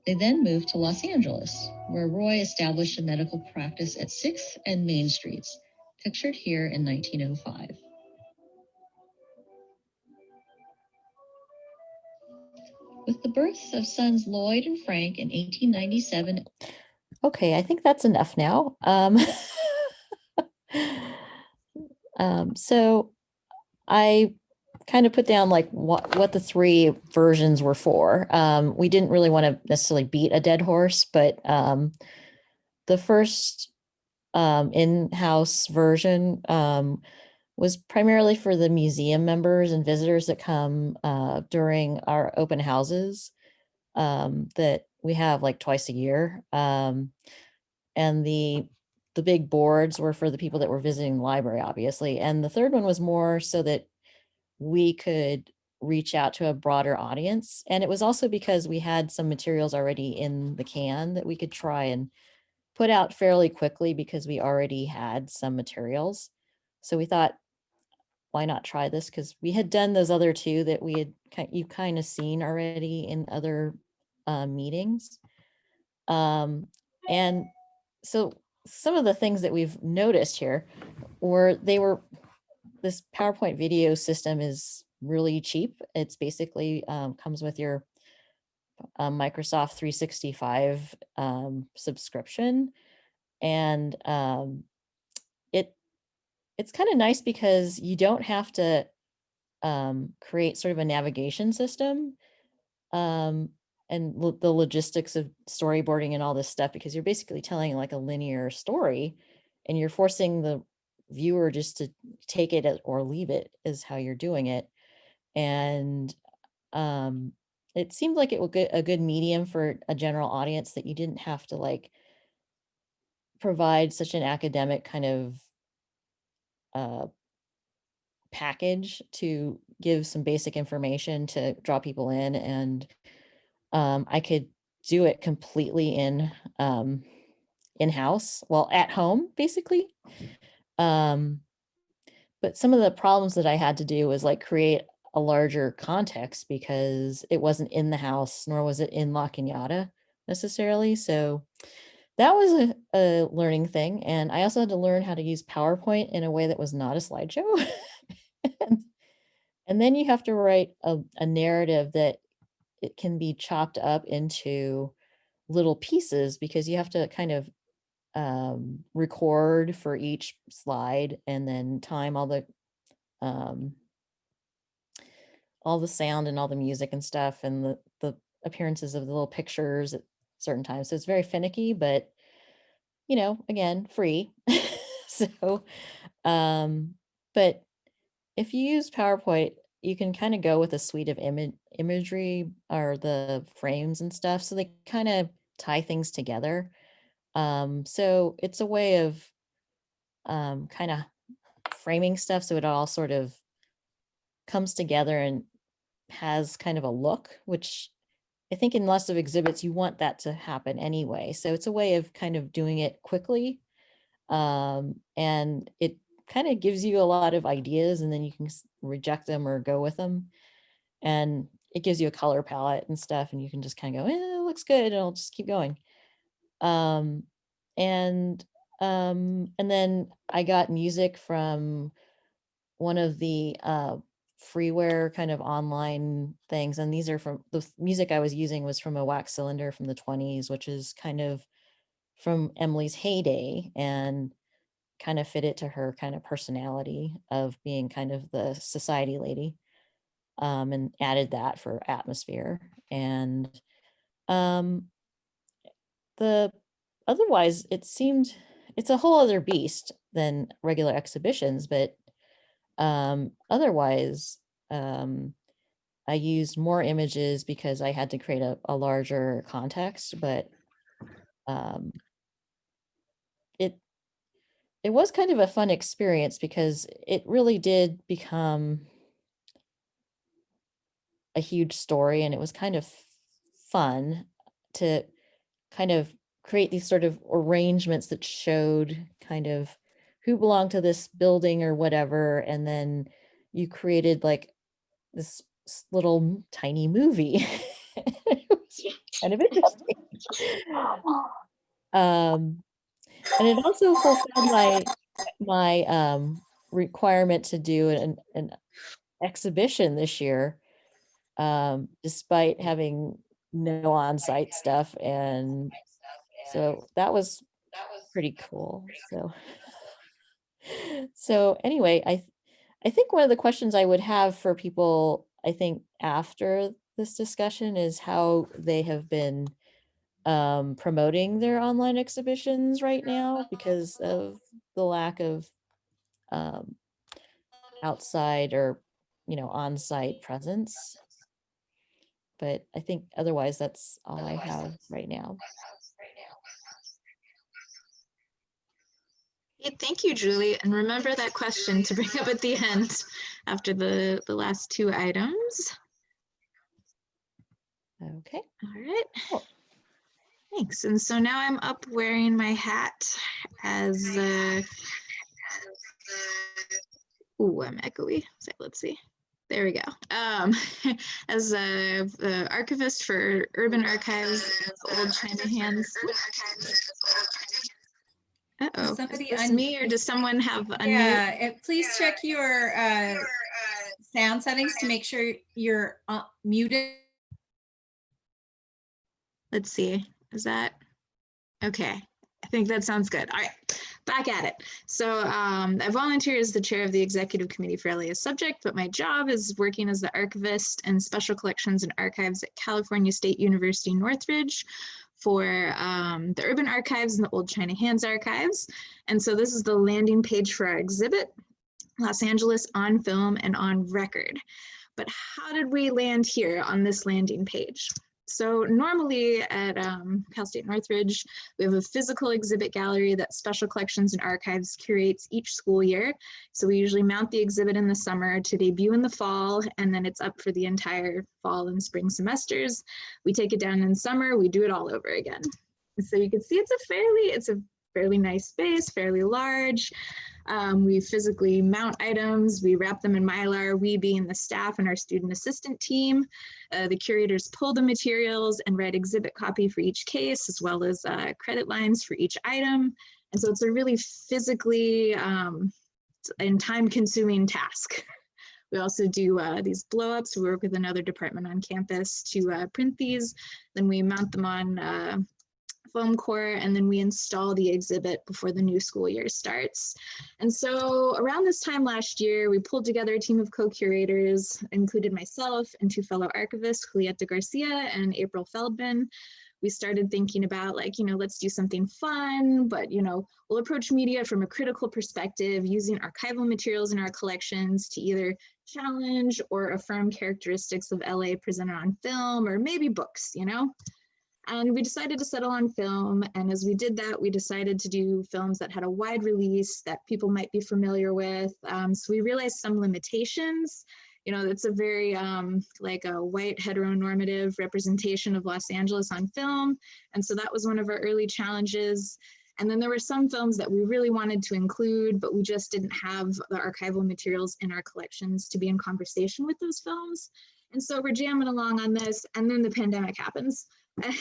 They then moved to Los Angeles, where Roy established a medical practice at 6th and Main Streets, pictured here in 1905. With the births of sons Lloyd and Frank in 1897. Okay, I think that's enough now. So I kind of put down like what the three versions were for. We didn't really want to necessarily beat a dead horse, but the first in-house version was primarily for the museum members and visitors that come during our open houses that we have like twice a year. And the big boards were for the people that were visiting the library, obviously. And the third one was more so that we could reach out to a broader audience. And it was also because we had some materials already in the can that we could try and put out fairly quickly because we already had some materials. So we thought, why not try this? Because we had done those other two that we had you kind of seen already in other meetings. And so some of the things that we've noticed here were this PowerPoint video system is really cheap. It's basically comes with your Microsoft 365 subscription. And it's kind of nice because you don't have to create sort of a navigation system and the logistics of storyboarding and all this stuff, because you're basically telling like a linear story and you're forcing the viewer just to take it or leave it is how you're doing it. And it seemed like it would get a good medium for a general audience that you didn't have to like provide such an academic kind of package to give some basic information to draw people in. And I could do it completely in-house, well, at home, basically. But some of the problems that I had to do was like create a larger context because it wasn't in the house, nor was it in La Cañada necessarily. So that was a learning thing. And I also had to learn how to use PowerPoint in a way that was not a slideshow. and then you have to write a narrative that it can be chopped up into little pieces because you have to kind of record for each slide and then time all the sound and all the music and stuff and the appearances of the little pictures at certain times. So it's very finicky, but you know, again, free. So, but if you use PowerPoint, you can kind of go with a suite of imagery or the frames and stuff. So they kind of tie things together. So it's a way of kind of framing stuff so it all sort of comes together and has kind of a look, which I think in lots of exhibits, you want that to happen anyway. So it's a way of kind of doing it quickly. And it kind of gives you a lot of ideas and then you can reject them or go with them. And it gives you a color palette and stuff. And you can just kind of go, it looks good. And I'll just keep going. And then I got music from one of the freeware kind of online things. And these are from the music I was using was from a wax cylinder from the 20s, which is kind of from Emily's heyday and kind of fit it to her kind of personality of being kind of the society lady, and added that for atmosphere. And the otherwise it's a whole other beast than regular exhibitions, but otherwise I used more images because I had to create a larger context, but it was kind of a fun experience because it really did become a huge story, and it was kind of fun to kind of create these sort of arrangements that showed kind of who belonged to this building or whatever, and then you created like this little tiny movie. kind of interesting. And it also fulfilled my requirement to do an exhibition this year, despite having no on-site stuff. And so that was pretty cool. So anyway, I think one of the questions I would have for people, I think after this discussion, is how they have been promoting their online exhibitions right now because of the lack of outside or on-site presence. But I think otherwise that's all I have right now. Yeah, thank you, Julie. And remember that question to bring up at the end after the last two items. Okay. All right. Cool. Thanks. And so now I'm up wearing my hat as ooh, I'm echoey. So let's see. There we go. As a archivist for Urban Archives, Old China Hands. Uh-oh, Somebody is this me or does someone have unmute? Yeah, please check your sound settings to make sure you're muted. Let's see, is that, okay. I think that sounds good. All right, back at it. So I volunteer as the chair of the executive committee for LA as subject, but my job is working as the archivist and special collections and archives at California State University Northridge for the Urban Archives and the Old China Hands Archives. And so this is the landing page for our exhibit, Los Angeles on Film and on Record. But how did we land here on this landing page? So normally at Cal State Northridge, we have a physical exhibit gallery that Special Collections and Archives curates each school year. So we usually mount the exhibit in the summer to debut in the fall, and then it's up for the entire fall and spring semesters. We take it down in summer, we do it all over again. So you can see it's a fairly nice space, fairly large. We physically mount items, we wrap them in Mylar, we being the staff and our student assistant team. The curators pull the materials and write exhibit copy for each case, as well as credit lines for each item. And so it's a really physically and time-consuming task. We also do these blow-ups. We work with another department on campus to print these. Then we mount them on foam core, and then we install the exhibit before the new school year starts. And so around this time last year, we pulled together a team of co-curators, included myself and two fellow archivists, Julieta Garcia and April Feldman. We started thinking about let's do something fun, but we'll approach media from a critical perspective using archival materials in our collections to either challenge or affirm characteristics of LA presented on film, or maybe books, And we decided to settle on film. And as we did that, we decided to do films that had a wide release that people might be familiar with. So we realized some limitations. It's a very like a white heteronormative representation of Los Angeles on film. And so that was one of our early challenges. And then there were some films that we really wanted to include, but we just didn't have the archival materials in our collections to be in conversation with those films. And so we're jamming along on this, and then the pandemic happens. And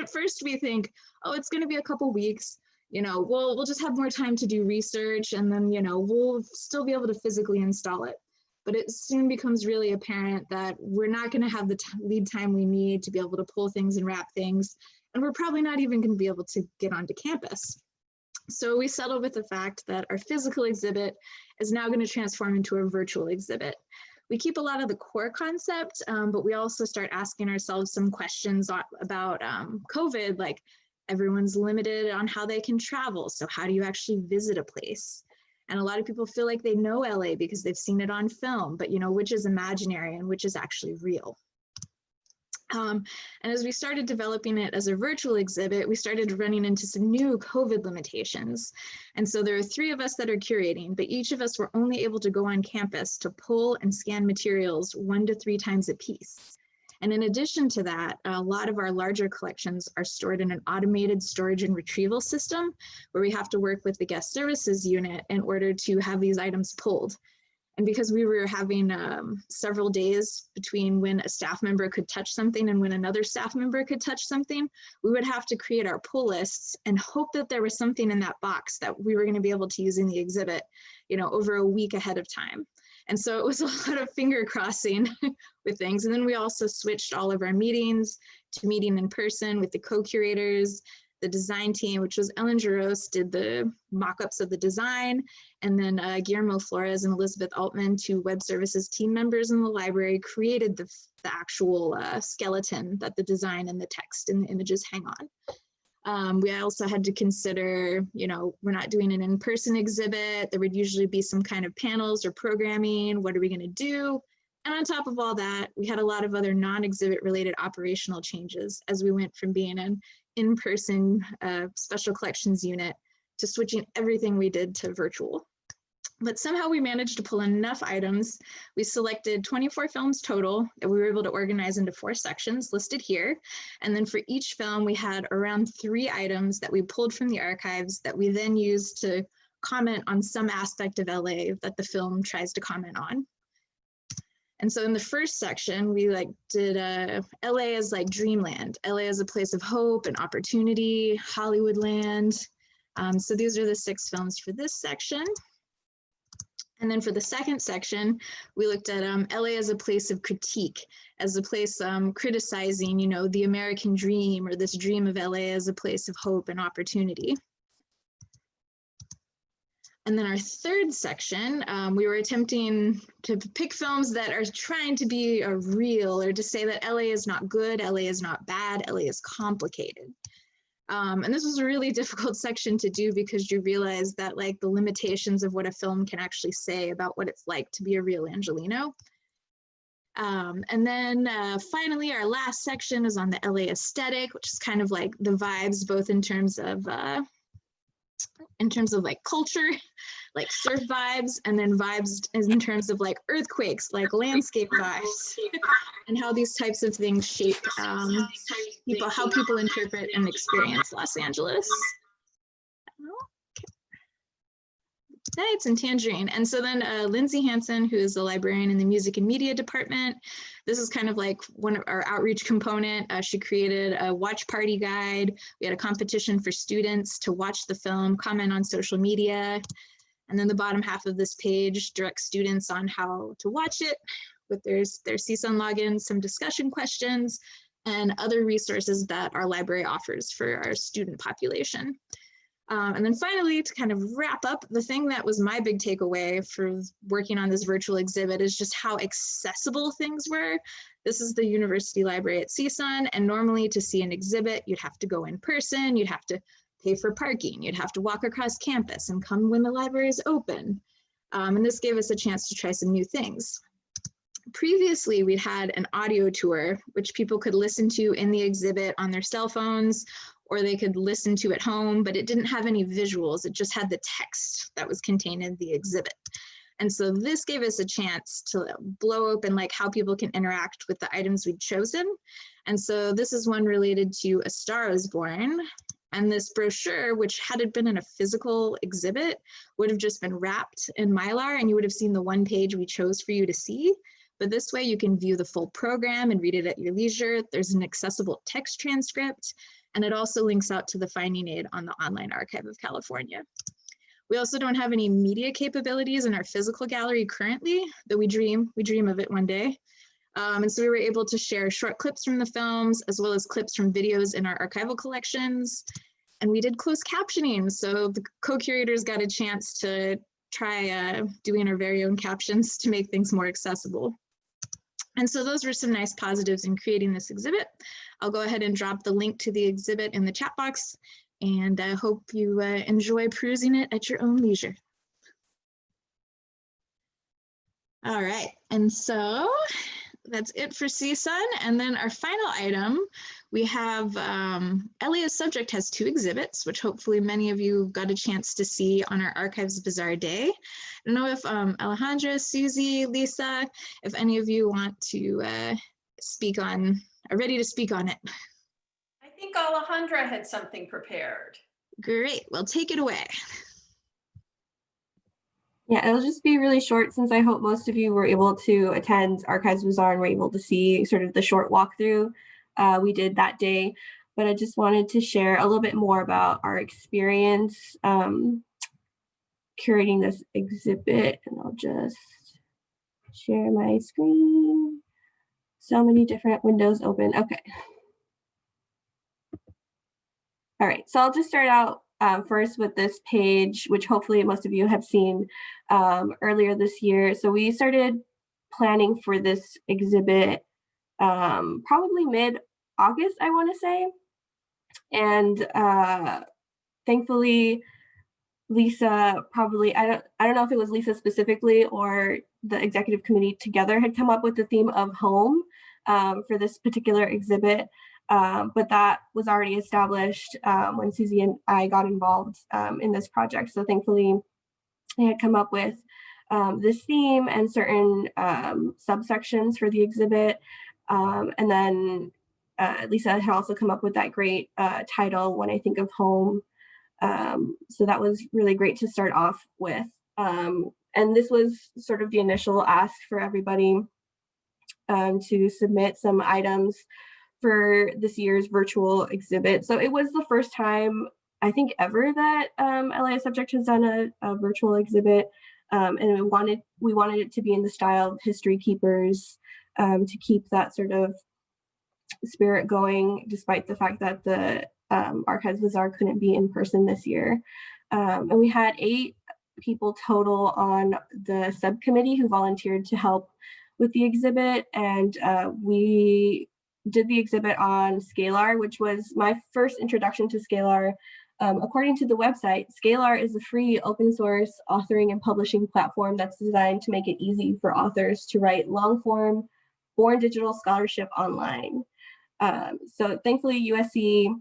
at first we think, oh, it's going to be a couple weeks, we'll just have more time to do research, and then we'll still be able to physically install it. But it soon becomes really apparent that we're not going to have the lead time we need to be able to pull things and wrap things, and we're probably not even going to be able to get onto campus. So we settled with the fact that our physical exhibit is now going to transform into a virtual exhibit. We keep a lot of the core concept, but we also start asking ourselves some questions about COVID, like everyone's limited on how they can travel. So how do you actually visit a place? And a lot of people feel like they know LA because they've seen it on film, but which is imaginary and which is actually real. And as we started developing it as a virtual exhibit, we started running into some new COVID limitations. And so there are 3 of us that are curating, but each of us were only able to go on campus to pull and scan materials 1 to 3 times a piece. And in addition to that, a lot of our larger collections are stored in an automated storage and retrieval system where we have to work with the guest services unit in order to have these items pulled. And because we were having several days between when a staff member could touch something and when another staff member could touch something, we would have to create our pull lists and hope that there was something in that box that we were going to be able to use in the exhibit, you know, over a week ahead of time. And so it was a lot of finger crossing with things. And then we also switched all of our meetings to meeting in person with the co-curators. The design team, which was Ellen Jaros, did the mock-ups of the design, and then Guillermo Flores and Elizabeth Altman, two web services team members in the library, created the actual skeleton that the design and the text and the images hang on. We also had to consider, you know, we're not doing an in-person exhibit. There would usually be some kind of panels or programming. What are we going to do? And on top of all that, we had a lot of other non-exhibit related operational changes as we went from being an in-person special collections unit to switching everything we did to virtual. But somehow we managed to pull enough items. We selected 24 films total that we were able to organize into 4 sections listed here. And then for each film, we had around 3 items that we pulled from the archives that we then used to comment on some aspect of LA that the film tries to comment on. And so in the first section, we did LA as like dreamland. LA as a place of hope and opportunity, Hollywoodland. So these are the 6 films for this section. And then for the second section, we looked at LA as a place of critique, as a place criticizing, you know, the American dream, or this dream of LA as a place of hope and opportunity. And then our third section, we were attempting to pick films that are trying to be real, or to say that LA is not good, LA is not bad, LA is complicated. And this was a really difficult section to do because you realize that like the limitations of what a film can actually say about what it's like to be a real Angelino. And then finally, our last section is on the LA aesthetic, which is kind of like the vibes, both in terms of like culture, like surf vibes, and then vibes in terms of like earthquakes, like landscape vibes, and how these types of things shape how people interpret and experience Los Angeles. It's in Tangerine. And so then Lindsay Hansen, who is the librarian in the music and media department, this is kind of like one of our outreach component. She created a watch party guide. We had a competition for students to watch the film, comment on social media. And then the bottom half of this page directs students on how to watch it with their CSUN login, some discussion questions, and other resources that our library offers for our student population. And then finally, to kind of wrap up, the thing that was my big takeaway for working on this virtual exhibit is just how accessible things were. This is the University Library at CSUN, and normally to see an exhibit, you'd have to go in person, you'd have to pay for parking, you'd have to walk across campus and come when the library is open. And this gave us a chance to try some new things. Previously, we'd had an audio tour, which people could listen to in the exhibit on their cell phones, or they could listen to at home, but it didn't have any visuals. It just had the text that was contained in the exhibit. And so this gave us a chance to blow open like how people can interact with the items we'd chosen. And so this is one related to A Star Is Born. And this brochure, which had it been in a physical exhibit, would have just been wrapped in Mylar, and you would have seen the one page we chose for you to see. But this way you can view the full program and read it at your leisure. There's an accessible text transcript, and it also links out to the finding aid on the Online Archive of California. We also don't have any media capabilities in our physical gallery currently, though we dream of it one day. And so we were able to share short clips from the films, as well as clips from videos in our archival collections. And we did closed captioning, so the co-curators got a chance to try doing our very own captions to make things more accessible. And so those were some nice positives in creating this exhibit. I'll go ahead and drop the link to the exhibit in the chat box, and I hope you enjoy perusing it at your own leisure. All right, and so that's it for CSUN. And then our final item, we have LA as Subject has 2 exhibits, which hopefully many of you got a chance to see on our Archives Bazaar Day. I don't know if Alejandra, Susie, Lisa, if any of you want to are ready to speak on it. I think Alejandra had something prepared. Great, well, take it away. Yeah, it'll just be really short since I hope most of you were able to attend Archives Bazaar and were able to see sort of the short walkthrough we did that day. But I just wanted to share a little bit more about our experience curating this exhibit, and I'll just share my screen. So many different windows open. Okay. All right, so I'll just start out first with this page, which hopefully most of you have seen earlier this year. So we started planning for this exhibit probably mid-August, I want to say. And thankfully, Lisa probably, I don't know if it was Lisa specifically or the executive committee together had come up with the theme of home for this particular exhibit. But that was already established when Susie and I got involved in this project. So thankfully, they had come up with this theme and certain subsections for the exhibit. And then Lisa had also come up with that great title, When I Think of Home. So that was really great to start off with. And this was sort of the initial ask for everybody to submit some items for this year's virtual exhibit. So it was the first time, I think, ever that LIS Subject has done a virtual exhibit. And we wanted it to be in the style of History Keepers to keep that sort of spirit going, despite the fact that the Archives Bazaar couldn't be in person this year. And we had 8 people total on the subcommittee who volunteered to help with the exhibit. And we did the exhibit on Scalar, which was my first introduction to Scalar. According to the website, Scalar is a free open source authoring and publishing platform that's designed to make it easy for authors to write long form, born digital scholarship online. So thankfully USC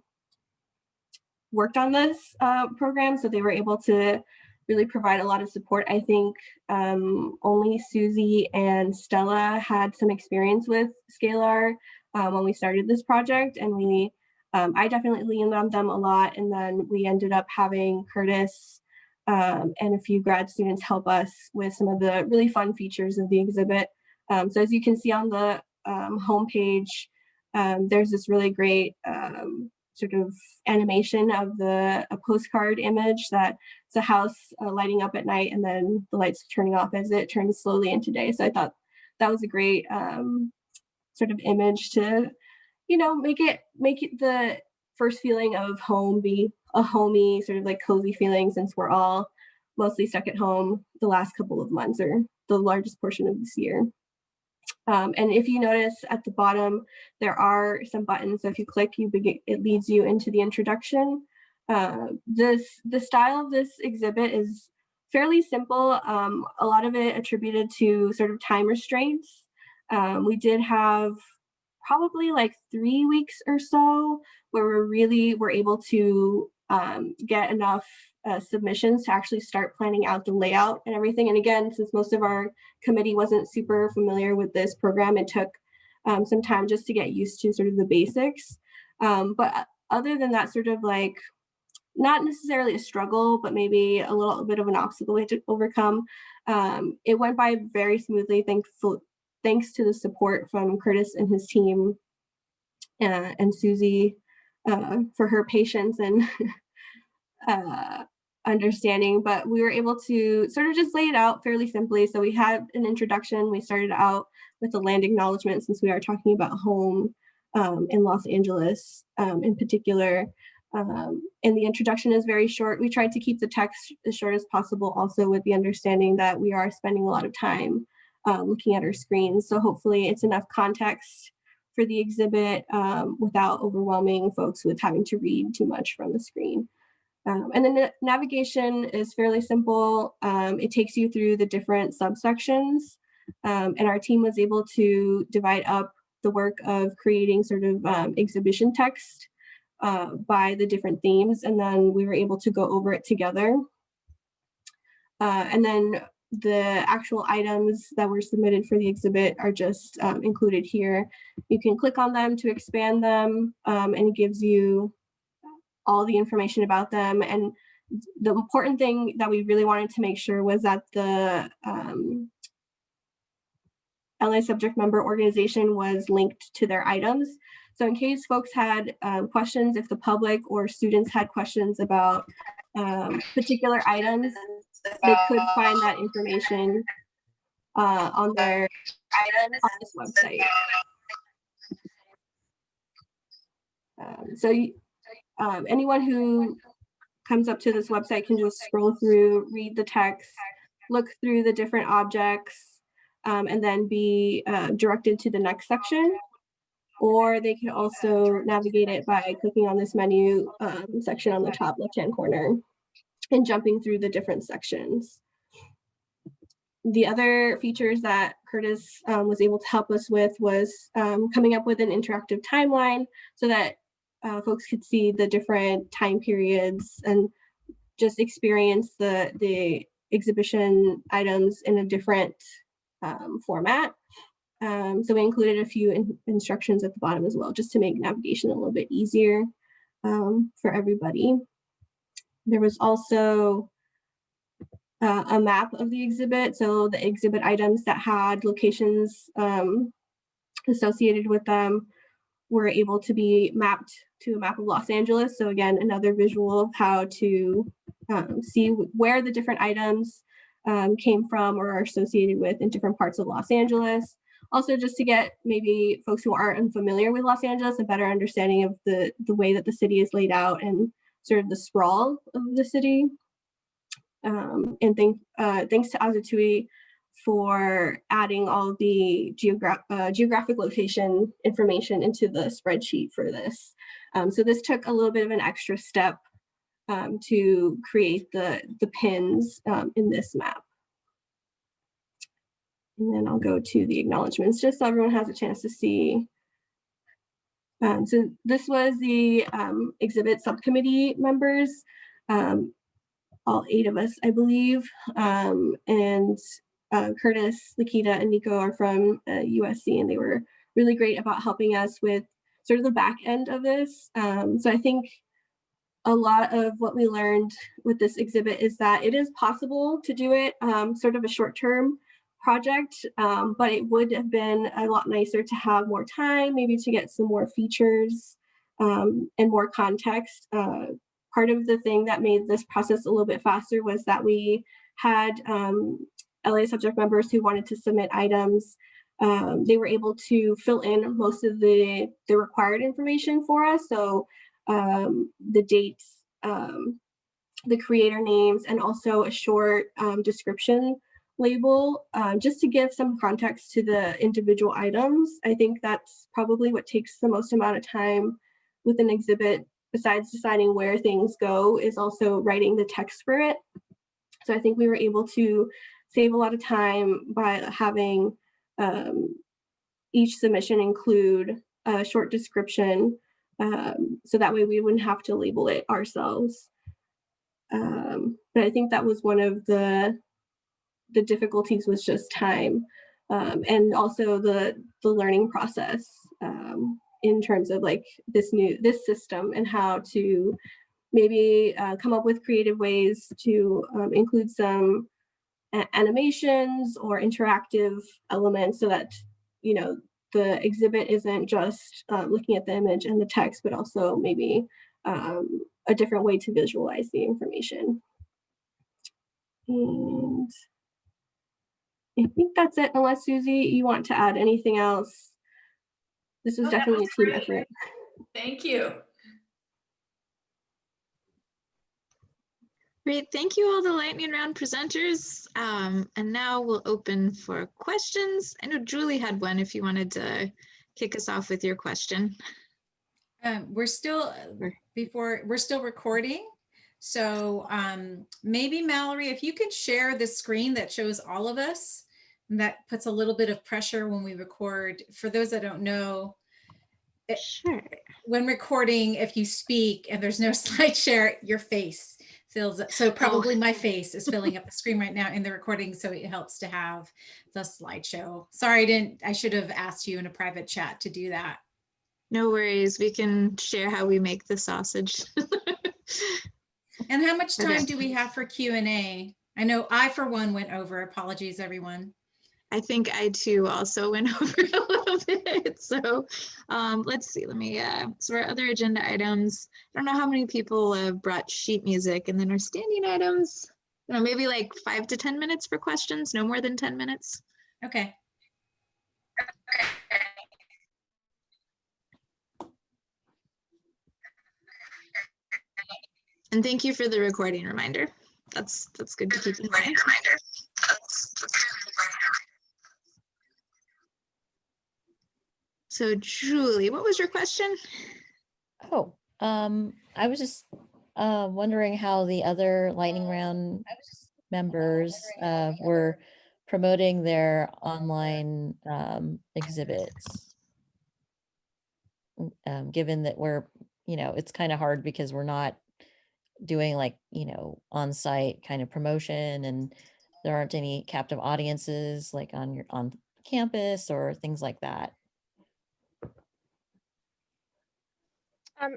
worked on this program, so they were able to really provide a lot of support. I think only Susie and Stella had some experience with Scalar when we started this project, and I definitely leaned on them a lot. And then we ended up having Curtis and a few grad students help us with some of the really fun features of the exhibit. So as you can see on the homepage, there's this really great sort of animation of a postcard image that it's a house lighting up at night and then the lights turning off as it turns slowly into day. So I thought that was a great sort of image to, make it the first feeling of home be a homey, sort of like cozy feeling, since we're all mostly stuck at home the last couple of months or the largest portion of this year. And if you notice at the bottom, there are some buttons. So if you click, it leads you into the introduction. The style of this exhibit is fairly simple. A lot of it attributed to sort of time restraints. We did have probably like 3 weeks or so where we really were able to get enough submissions to actually start planning out the layout and everything. And again, since most of our committee wasn't super familiar with this program, it took some time just to get used to sort of the basics. But other than that, sort of like not necessarily a struggle, but maybe a little bit of an obstacle we had to overcome. It went by very smoothly, thanks to the support from Curtis and his team and Susie for her patience and understanding, but we were able to sort of just lay it out fairly simply. So we had an introduction. We started out with a land acknowledgement, since we are talking about home in Los Angeles in particular. And the introduction is very short. We tried to keep the text as short as possible, also with the understanding that we are spending a lot of time looking at our screens. So hopefully it's enough context for the exhibit without overwhelming folks with having to read too much from the screen. And the navigation is fairly simple. It takes you through the different subsections. And our team was able to divide up the work of creating sort of exhibition text by the different themes. And then we were able to go over it together. And then the actual items that were submitted for the exhibit are just included here. You can click on them to expand them, and it gives you all the information about them. And the important thing that we really wanted to make sure was that the LA subject member organization was linked to their items. So in case folks had questions, if the public or students had questions about particular items, they could find that information on this website. So anyone who comes up to this website can just scroll through, read the text, look through the different objects, and then be directed to the next section. Or they can also navigate it by clicking on this menu section on the top left-hand corner and jumping through the different sections. The other features that Curtis was able to help us with was coming up with an interactive timeline so that folks could see the different time periods and just experience the exhibition items in a different format. So we included a few instructions at the bottom as well, just to make navigation a little bit easier for everybody. There was also a map of the exhibit. So the exhibit items that had locations associated with them were able to be mapped to a map of Los Angeles. So again, another visual of how to see where the different items came from or are associated with in different parts of Los Angeles. Also, just to get maybe folks who aren't unfamiliar with Los Angeles a better understanding of the way that the city is laid out and sort of the sprawl of the city. And thanks to Azatui for adding all the geographic location information into the spreadsheet for this. So this took a little bit of an extra step to create the pins in this map. And then I'll go to the acknowledgements just so everyone has a chance to see. So this was the exhibit subcommittee members, all 8 of us, I believe. And Curtis, Lakita, and Nico are from USC, and they were really great about helping us with sort of the back end of this. So I think a lot of what we learned with this exhibit is that it is possible to do it sort of a short-term project, but it would have been a lot nicer to have more time, maybe to get some more features and more context. Part of the thing that made this process a little bit faster was that we had LA subject members who wanted to submit items. They were able to fill in most of the required information for us. So the dates, the creator names, and also a short description label, just to give some context to the individual items. I think that's probably what takes the most amount of time with an exhibit, besides deciding where things go, is also writing the text for it. So I think we were able to save a lot of time by having each submission include a short description, so that way we wouldn't have to label it ourselves. But I think that was one of the difficulties, was just time, and also the learning process in terms of like this system and how to maybe come up with creative ways to include some animations or interactive elements so that, you know, the exhibit isn't just looking at the image and the text, but also maybe a different way to visualize the information. And I think that's it, unless Susie, you want to add anything else. This was definitely a team effort. Thank you. Great, thank you all the lightning round presenters. And now we'll open for questions. I know Julie had one if you wanted to kick us off with your question. We're still recording. So maybe Mallory, if you could share the screen that shows all of us, and that puts a little bit of pressure when we record. For those that don't know, Sure. When recording, if you speak and there's no slide share, your face fills up. So probably my face is filling up the screen right now in the recording, so it helps to have the slideshow. Sorry, I should have asked you in a private chat to do that. No worries, we can share how we make the sausage. And how much Okay. time do we have for Q&A? I know I, for one, went over. Apologies, everyone. I think I too also went over a little bit. So let's see, so our other agenda items, I don't know how many people have brought sheet music, and then our standing items, maybe like 5 to 10 minutes for questions, no more than 10 minutes. Okay. And thank you for the recording reminder. That's good to keep in mind. So Julie, what was your question? Oh, I was just wondering how the other lightning round members were promoting their online exhibits. Given that we're, it's kind of hard because we're not doing like, on-site kind of promotion, and there aren't any captive audiences like on campus or things like that.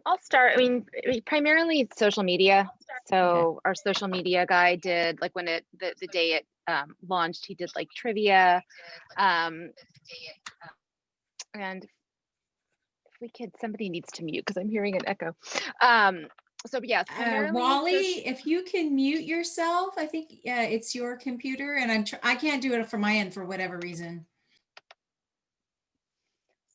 I'll start. I mean, primarily it's social media. So our social media guy did, like, when the day it launched, he did like trivia. And if we could, somebody needs to mute because I'm hearing an echo. So yeah, Wally, if you can mute yourself, I think it's your computer, and I can't do it from my end for whatever reason.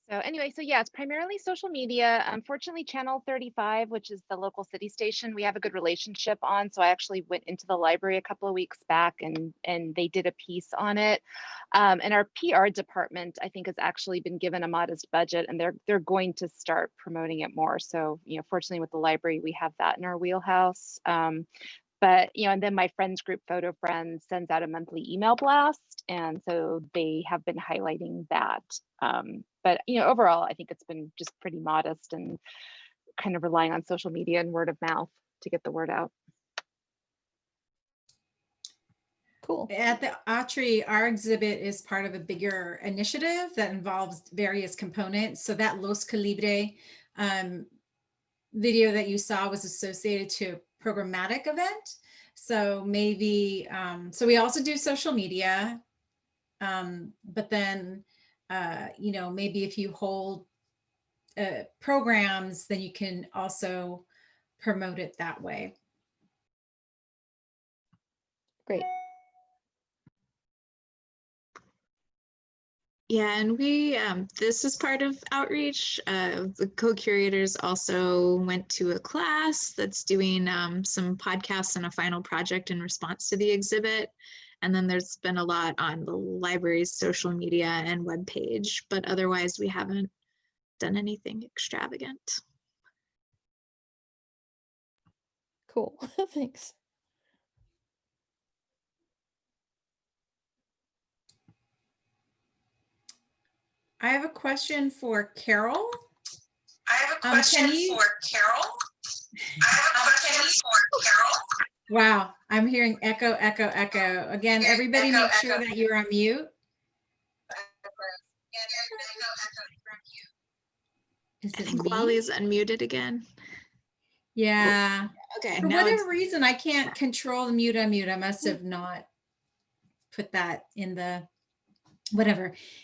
So anyway, so yeah, it's primarily social media. Unfortunately, Channel 35, which is the local city station, we have a good relationship on. So I actually went into the library a couple of weeks back, and they did a piece on it. And our PR department, I think, has actually been given a modest budget, and they're going to start promoting it more. So, fortunately with the library, we have that in our wheelhouse. But, and then my friends group, Photo Friends, sends out a monthly email blast. And so they have been highlighting that. But, overall, I think it's been just pretty modest and kind of relying on social media and word of mouth to get the word out. Cool. At the Autry, our exhibit is part of a bigger initiative that involves various components. So that Los Calibre video that you saw was associated to a programmatic event. So maybe, so we also do social media, but then, maybe if you hold programs, then you can also promote it that way. Great. Yeah, and we, this is part of outreach. The co-curators also went to a class that's doing some podcasts and a final project in response to the exhibit. And then there's been a lot on the library's social media and webpage, but otherwise we haven't done anything extravagant. Cool, thanks. I have a question for Carol. Wow, I'm hearing echo, echo, echo. Again, everybody make sure that you're on mute. Is I it think me? Wally's unmuted again. Yeah. Okay. For now whatever reason, I can't control the mute unmute. I must have not put that in the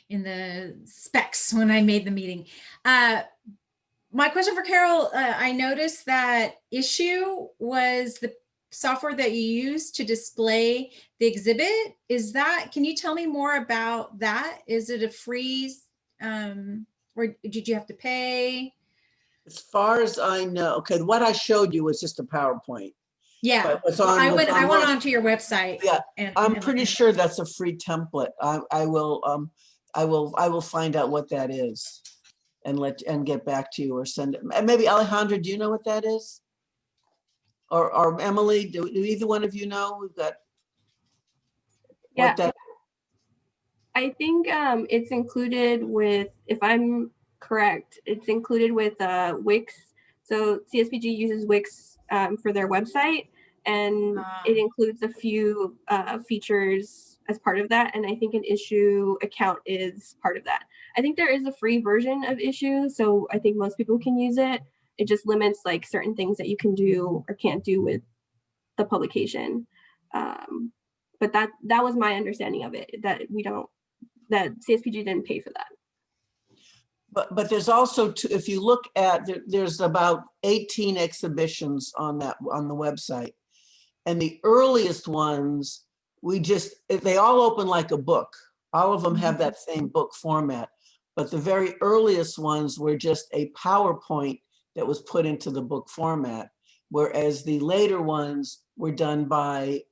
in the specs when I made the meeting. My question for Carol, I noticed that Issue was the software that you use to display the exhibit. Can you tell me more about that? Is it a free, or did you have to pay? As far as I know, okay, what I showed you was just a PowerPoint. Yeah, Well, I went onto your website. Yeah, I'm pretty sure that's a free template. I will find out what that is and get back to you or send it. And maybe Alejandra, do you know what that is? Or Emily, do either one of you know? We've got. Yeah, I think it's included with, if I'm correct, it's included with Wix. So CSPG uses Wix for their website, and it includes a few features as part of that. And I think an Issue account is part of that. I think there is a free version of Issue, so I think most people can use it. It just limits like certain things that you can do or can't do with the publication. But that was my understanding of it, that CSPG didn't pay for that. But there's also, if you look at, there's about 18 exhibitions on the website. And the earliest ones, they all open like a book. All of them have that same book format. But the very earliest ones were just a PowerPoint that was put into the book format. Whereas the later ones were done by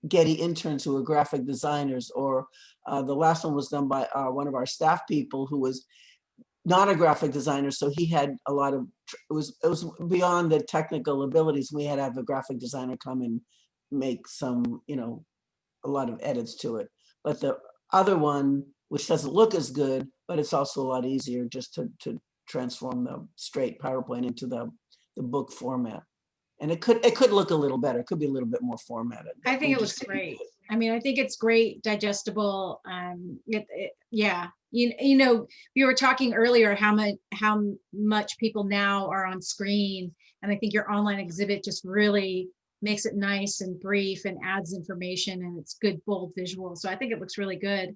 Getty interns who were graphic designers, or the last one was done by one of our staff people who was not a graphic designer, so he had a lot of, it was beyond the technical abilities. We had to have a graphic designer come and make some, a lot of edits to it. But the other one, which doesn't look as good, but it's also a lot easier just to transform the straight PowerPoint into the book format. And it could look a little better. It could be a little bit more formatted. I think it looks great. I mean, I think it's great, digestible. Yeah, we were talking earlier how much people now are on screen, and I think your online exhibit just really makes it nice and brief and adds information, and it's good, bold visual. So I think it looks really good.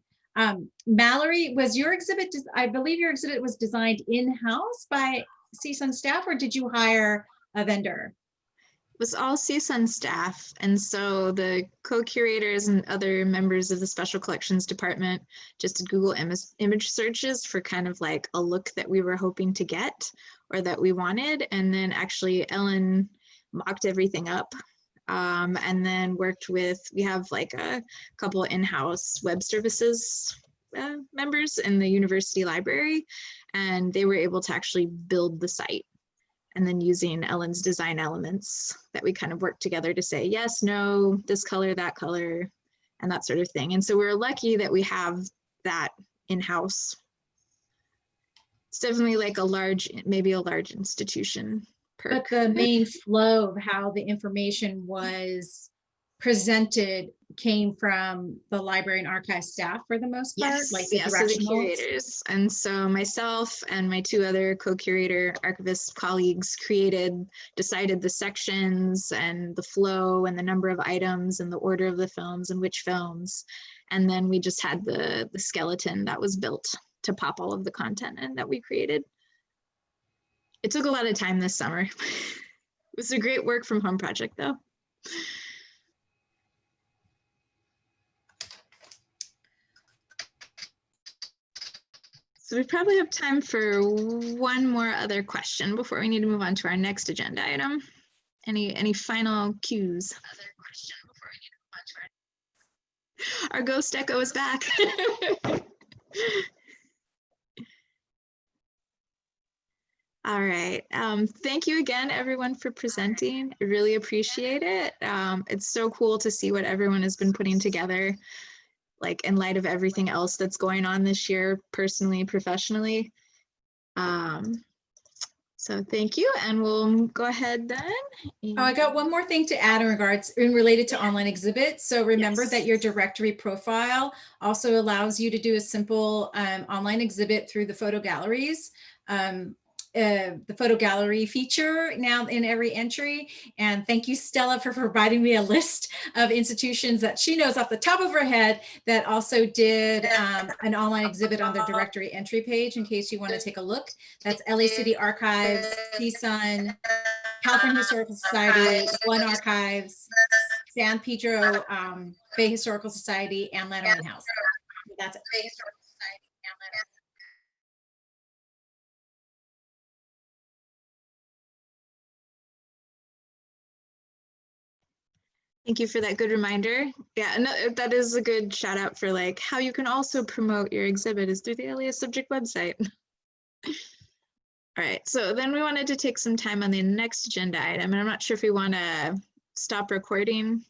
Mallory, was your exhibit? I believe your exhibit was designed in-house by CSUN staff, or did you hire a vendor? Was all CSUN staff, and so the co-curators and other members of the special collections department just did Google image searches for kind of like a look that we were hoping to get or that we wanted, and then actually Ellen mocked everything up, and then worked with, we have like a couple in-house web services members in the university library, and they were able to actually build the site. And then using Ellen's design elements that we kind of worked together to say, yes, no, this color, that color, and that sort of thing. And so we're lucky that we have that in-house. It's definitely like maybe a large institution perk. But the main flow of how the information was presented came from the library and archive staff for the most part, Yes, like the so the directionals. curators. And so myself and my two other co-curator archivist colleagues decided the sections and the flow and the number of items and the order of the films and which films. And then we just had the skeleton that was built to pop all of the content in that we created. It took a lot of time this summer. It was a great work from home project though. So we probably have time for one more other question before we need to move on to our next agenda item. Any final cues? Other question before we need to move on to our ghost echo is back. All right. Thank you again, everyone, for presenting. I really appreciate it. It's so cool to see what everyone has been putting together, like in light of everything else that's going on this year, personally, professionally. So thank you, and we'll go ahead then. Oh, I got one more thing to add related to online exhibits. So remember that your directory profile also allows you to do a simple online exhibit through the photo galleries. The photo gallery feature now in every entry. And thank you, Stella, for providing me a list of institutions that she knows off the top of her head that also did an online exhibit on their directory entry page in case you want to take a look. That's LA City Archives, CSUN, California Historical Society, One Archives, San Pedro Bay Historical Society, and Lanterman House. That's it. Thank you for that good reminder. Yeah, no, that is a good shout out for like how you can also promote your exhibit is through the LES subject website. All right, so then we wanted to take some time on the next agenda item, and I'm not sure if we want to stop recording